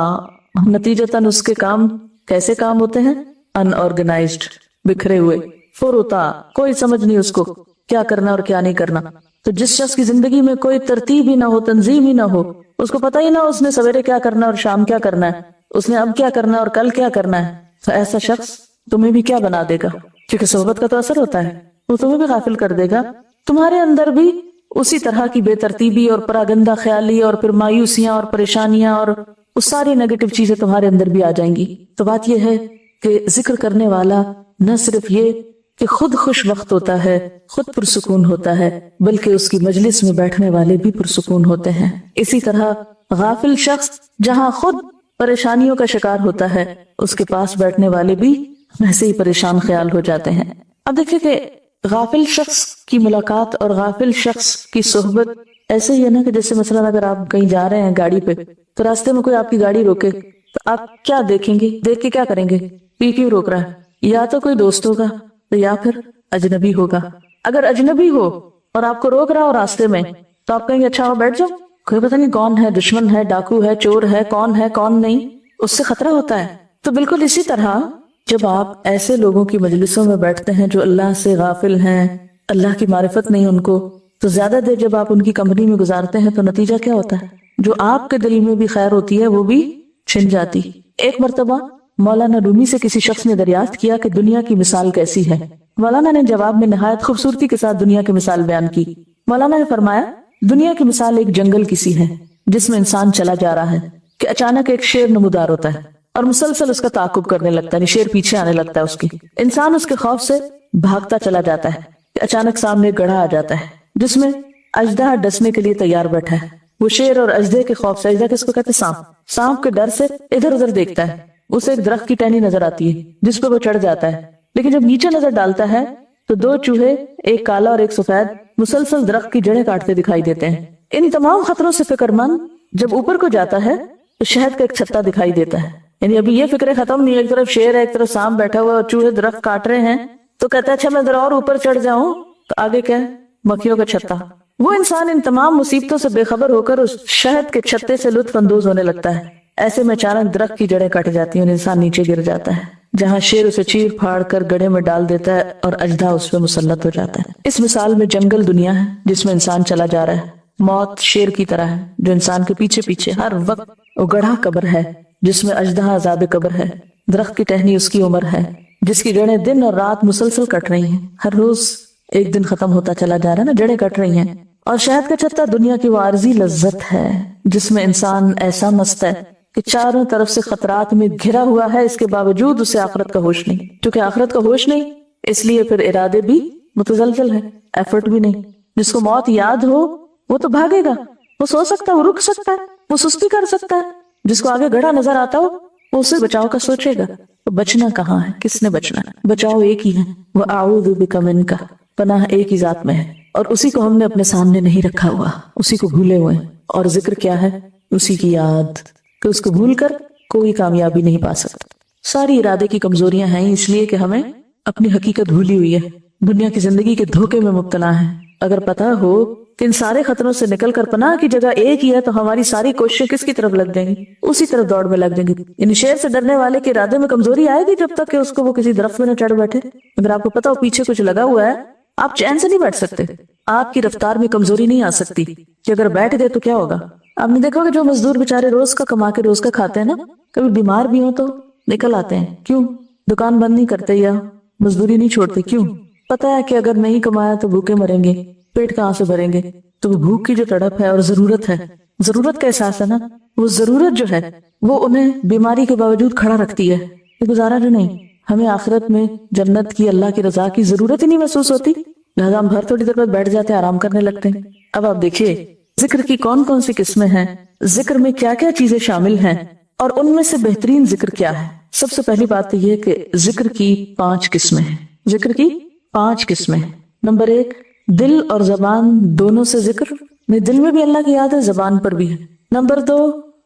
نتیجتاً اس کے کام کیسے کام ہوتے ہیں؟ ان آرگنائزڈ، بکھرے ہوئے. فرطا، کوئی سمجھ نہیں اس کو کیا کرنا اور کیا نہیں کرنا. تو جس شخص کی زندگی میں کوئی ترتیب ہی نہ ہو، تنظیم ہی نہ ہو، اس کو پتہ ہی نہ اس نے سویرے کیا کرنا اور شام کیا کرنا ہے، اس نے اب کیا کرنا اور کل کیا کرنا ہے، تو ایسا شخص تمہیں بھی کیا بنا دے گا؟ کیونکہ صحبت کا تو اثر ہوتا ہے، وہ تمہیں بھی غافل کر دے گا. تمہارے اندر بھی اسی طرح کی بے ترتیبی اور پراگندہ خیالی اور پھر مایوسیاں اور پریشانیاں اور اس ساری نیگیٹو چیزیں تمہارے اندر بھی آ جائیں گی. تو بات یہ ہے کہ ذکر کرنے والا نہ صرف یہ کہ خود خوش وقت ہوتا ہے، خود پرسکون ہوتا ہے، بلکہ اس کی مجلس میں بیٹھنے والے بھی پرسکون ہوتے ہیں. اسی طرح غافل شخص جہاں خود پریشانیوں کا شکار ہوتا ہے، اس کے پاس بیٹھنے والے بھی ویسے ہی پریشان خیال ہو جاتے ہیں. اب دیکھیں کہ غافل شخص کی ملاقات اور غافل شخص کی صحبت ایسے ہی ہے نا کہ جیسے مثلاً اگر آپ کہیں جا رہے ہیں گاڑی پہ تو راستے میں کوئی آپ کی گاڑی روکے تو آپ کیا دیکھیں گے؟ دیکھ کے کیا کریں گے؟ کیوں روک رہا ہے؟ یا تو کوئی دوست ہوگا یا پھر اجنبی ہوگا۔ اگر اجنبی ہو اور آپ کو روک رہا ہو راستے میں تو آپ کہیں گے اچھا بیٹھ جاؤ، کوئی پتہ نہیں کون ہے، دشمن ہے، ڈاکو ہے، چور ہے کون نہیں، اس سے خطرہ ہوتا ہے۔ تو بالکل اسی طرح جب آپ ایسے لوگوں کی مجلسوں میں بیٹھتے ہیں جو اللہ سے غافل ہیں، اللہ کی معرفت نہیں ان کو، تو زیادہ دیر جب آپ ان کی کمپنی میں گزارتے ہیں تو نتیجہ کیا ہوتا ہے؟ جو آپ کے دل میں بھی خیر ہوتی ہے وہ بھی چھن جاتی۔ ایک مرتبہ مولانا رومی سے کسی شخص نے دریافت کیا کہ دنیا کی مثال کیسی ہے؟ مولانا نے جواب میں نہایت خوبصورتی کے ساتھ دنیا کی مثال بیان کی۔ مولانا نے فرمایا دنیا کی مثال ایک جنگل کی سی ہے جس میں انسان چلا جا رہا ہے کہ اچانک ایک شیر نمودار ہوتا ہے اور مسلسل اس کا تعاقب کرنے لگتا ہے، شیر پیچھے آنے لگتا ہے اس کی۔ انسان اس کے خوف سے بھاگتا چلا جاتا ہے کہ اچانک سامنے ایک گڑھا آ جاتا ہے جس میں اژدہا ڈسنے کے لیے تیار بیٹھا ہے۔ وہ شیر اور اژدہے کے خوف سے، اژدہا کس کو کہتے ہیں؟ سانپ کے ڈر سے ادھر ادھر دیکھتا ہے۔ اسے ایک درخت کی ٹہنی نظر آتی ہے جس پہ وہ چڑھ جاتا ہے، لیکن جب نیچے نظر ڈالتا ہے تو دو چوہے، ایک کالا اور ایک سفید، مسلسل درخت کی جڑیں کاٹتے دکھائی دیتے ہیں۔ ان تمام خطروں سے فکر مند جب اوپر کو جاتا ہے تو شہد کا ایک چھتا دکھائی دیتا ہے، یعنی ابھی یہ فکریں ختم نہیں، ایک طرف شیر ہے، ایک طرف سانپ بیٹھا ہوا اور چوہے درخت کاٹ رہے ہیں، تو کہتا ہے اچھا میں ذرا اور اوپر چڑھ جاؤں، تو آگے کیا ہے؟ مکھیوں کا چھتا۔ وہ انسان ان تمام مصیبتوں سے بے خبر ہو کر اس شہد کے چھتے سے لطف اندوز ہونے لگتا ہے۔ ایسے میں اچانک درخت کی جڑیں کٹ جاتی ہیں اور انسان نیچے گر جاتا ہے، جہاں شیر اسے چیر پھاڑ کر گڑھے میں ڈال دیتا ہے اور اژدہا اس پہ مسلط ہو جاتا ہے۔ اس مثال میں جنگل دنیا ہے جس میں انسان چلا جا رہا ہے، موت شیر کی طرح ہے جو انسان کے پیچھے پیچھے ہر وقت، وہ گڑھا قبر ہے جس میں اژدہا عذاب قبر ہے، درخت کی ٹہنی اس کی عمر ہے جس کی جڑیں دن اور رات مسلسل کٹ رہی ہیں، ہر روز ایک دن ختم ہوتا چلا جا رہا ہے نا، جڑیں کٹ رہی ہیں۔ اور شہد کا چھتا دنیا کی وہ عارضی لذت ہے جس میں انسان ایسا مست ہے کہ چاروں طرف سے خطرات میں گھرا ہوا ہے، اس کے باوجود اسے آخرت کا ہوش نہیں۔ کیونکہ آخرت کا ہوش نہیں، اس لیے پھر ارادے بھی متزلزل ہے، ایفرٹ بھی نہیں۔ جس کو موت یاد ہو وہ تو بھاگے گا، وہ سو سکتا ہے، وہ رک سکتا ہے، وہ سستی کر سکتا ہے۔ جس کو آگے گڑھا نظر آتا ہو وہ اسے بچاؤ کا سوچے گا۔ تو بچنا کہاں ہے؟ کس نے بچنا ہے؟ بچاؤ ایک ہی ہے، وَأَعُوذُ بِكَ مِنْكَ، پناہ ایک ہی ذات میں ہے، اور اسی کو ہم نے اپنے سامنے نہیں رکھا ہوا، اسی کو بھولے ہوئے ہیں۔ اور ذکر کیا ہے؟ اسی کی یاد، کہ اس کو بھول کر کوئی کامیابی نہیں پا سکتا۔ ساری ارادے کی کمزوریاں ہیں اس لیے کہ ہمیں اپنی حقیقت بھولی ہوئی ہے، دنیا کی زندگی کے دھوکے میں مبتلا ہیں۔ اگر پتہ ہو کہ ان سارے خطروں سے نکل کر پناہ کی جگہ ایک ہی ہے تو ہماری ساری کوششیں کس کی طرف لگ جائیں گی؟ اسی طرف دوڑ میں لگ جائیں گی۔ یعنی شیر سے ڈرنے والے کے ارادے میں کمزوری آئے گی جب تک کہ اس کو وہ کسی درخت میں نہ چڑھ بیٹھے۔ اگر آپ کو پتہ ہو پیچھے کچھ لگا ہوا ہے، آپ چین سے نہیں بیٹھ سکتے، آپ کی رفتار میں کمزوری نہیں آ سکتی کہ اگر بیٹھ گئے تو کیا ہوگا۔ آپ نے دیکھا کہ جو مزدور بیچارے روز کا کما کے روز کا کھاتے ہیں نا، کبھی بیمار بھی ہوں تو نکل آتے ہیں۔ کیوں؟ دکان بند نہیں کرتے یا مزدوری نہیں چھوڑتے، کیوں؟ پتہ ہے کہ اگر نہیں کمایا تو بھوکے مریں گے، پیٹ کہاں سے بھریں گے۔ تو وہ بھوک کی جو تڑپ ہے اور ضرورت ہے، ضرورت کا احساس ہے نا، وہ ضرورت جو ہے وہ انہیں بیماری کے باوجود کھڑا رکھتی ہے، یہ گزارا جو نہیں۔ ہمیں آخرت میں جنت کی، اللہ کی رضا کی ضرورت ہی نہیں محسوس ہوتی، لہذا ہم ہر تھوڑی دیر بعد بیٹھ جاتے ہیں، آرام کرنے لگتے ہیں۔ اب آپ دیکھیے ذکر کی کون کون سی قسمیں ہیں، ذکر میں کیا کیا چیزیں شامل ہیں، اور ان میں سے بہترین ذکر کیا ہے۔ سب سے پہلی بات تو یہ کہ ذکر کی 5 قسمیں ہیں، ذکر کی 5 قسمیں ہیں۔ نمبر 1، دل اور زبان دونوں سے ذکر، نہیں دل میں بھی اللہ کی یاد ہے، زبان پر بھی ہے۔ نمبر 2،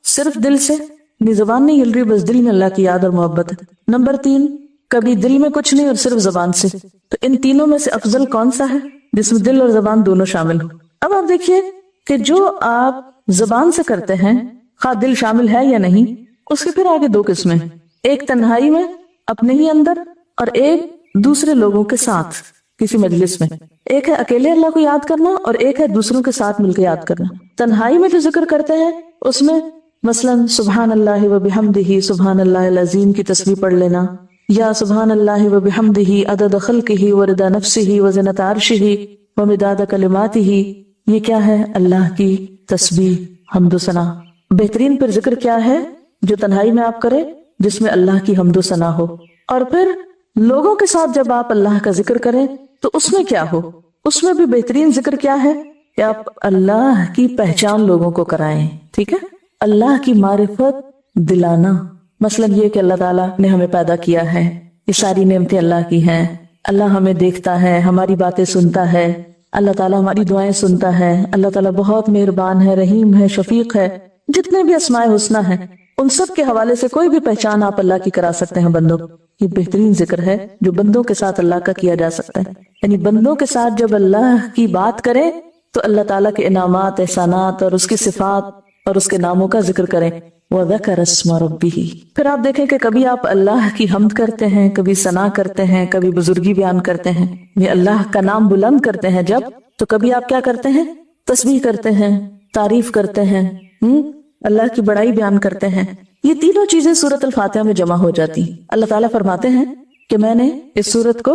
صرف دل سے، نہیں زبان نہیں ہل رہی، بس دل میں اللہ کی یاد اور محبت ہے۔ نمبر 3، کبھی دل میں کچھ نہیں اور صرف زبان سے۔ تو ان تینوں میں سے افضل کون سا ہے؟ جس میں دل اور زبان دونوں شامل ہو۔ اب آپ دیکھیے کہ جو آپ زبان سے کرتے ہیں، خواہ دل شامل ہے یا نہیں، اس کے پھر آگے 2 قسمیں، ایک تنہائی میں اپنے ہی اندر، اور ایک دوسرے لوگوں کے ساتھ کسی مجلس میں۔ ایک ہے اکیلے اللہ کو یاد کرنا اور ایک ہے دوسروں کے ساتھ مل کے یاد کرنا۔ تنہائی میں جو ذکر کرتے ہیں اس میں مثلاً سبحان اللہ و بحمدہ، سبحان اللہ العظیم کی تسبیح پڑھ لینا، یا سبحان اللہ و بحمدہ عدد خلقہ و رضا نفسہ و زنۃ عرشہ و مداد کلماتہ۔ یہ کیا ہے؟ اللہ کی تسبیح، حمد و ثنا۔ بہترین پھر ذکر کیا ہے جو تنہائی میں آپ کرے، جس میں اللہ کی حمد و ثنا ہو۔ اور پھر لوگوں کے ساتھ جب آپ اللہ کا ذکر کریں تو اس میں کیا ہو؟ اس میں بھی بہترین ذکر کیا ہے کہ آپ اللہ کی پہچان لوگوں کو کرائیں، ٹھیک ہے؟ اللہ کی معرفت دلانا، مثلا یہ کہ اللہ تعالیٰ نے ہمیں پیدا کیا ہے، یہ ساری نعمتیں اللہ کی ہیں، अल्लाह हमें देखता है, हमारी बातें सुनता है, अल्लाह ताला हमारी दुआएं सुनता है, अल्लाह ताला बहुत मेहरबान है, रहीम है, शफीक है। जितने भी अस्माए हुस्ना है उन सब के हवाले से कोई भी पहचान आप अल्लाह की करा सकते हैं बंदों को। ये बेहतरीन जिक्र है जो बंदों के साथ अल्लाह का किया जा सकता है। यानी बंदों के साथ जब अल्लाह की बात करें तो अल्लाह ताला के इनामात, एहसानात और उसकी सिफात और उसके नामों का जिक्र करें। वज़करा अस्मा रब्बिही। फिर आप देखें कि कभी आप अल्लाह की हम्द करते हैं, कभी सना करते हैं, कभी बुजुर्गी बयान करते हैं, ये अल्लाह का नाम बुलंद करते हैं जब, तो कभी आप क्या करते हैं, तस्बीह करते हैं, तारीफ करते हैं, अल्लाह की बड़ाई बयान करते हैं। ये तीनों चीजें सूरत अल फातिहा में जमा हो जाती। अल्लाह ताला फरमाते हैं कि मैंने इस सूरत को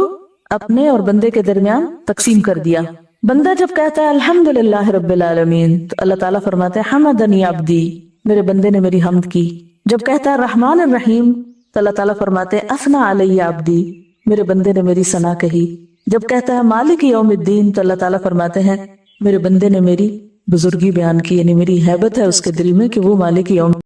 अपने और बंदे के दरमियान तकसीम कर दिया। बंदा जब कहता है अल्हम्दुलिल्लाह रब्बिल आलमीन तो अल्लाह ताला फरमाते हैं हमदनी अब्दी, मेरे बंदे ने मेरी हम्द की। जब कहता है रहमान रहीम तो अल्लाह ताला फरमाते हैं असना अलैया अब्दी, मेरे बंदे ने मेरी सना कही। जब कहता है मालिक यौमिद्दीन तो अल्लाह ताला फरमाते हैं मेरे बंदे ने मेरी बुजुर्गी बयान की, यानी मेरी हैबत है उसके दिल में कि वो मालिक यौम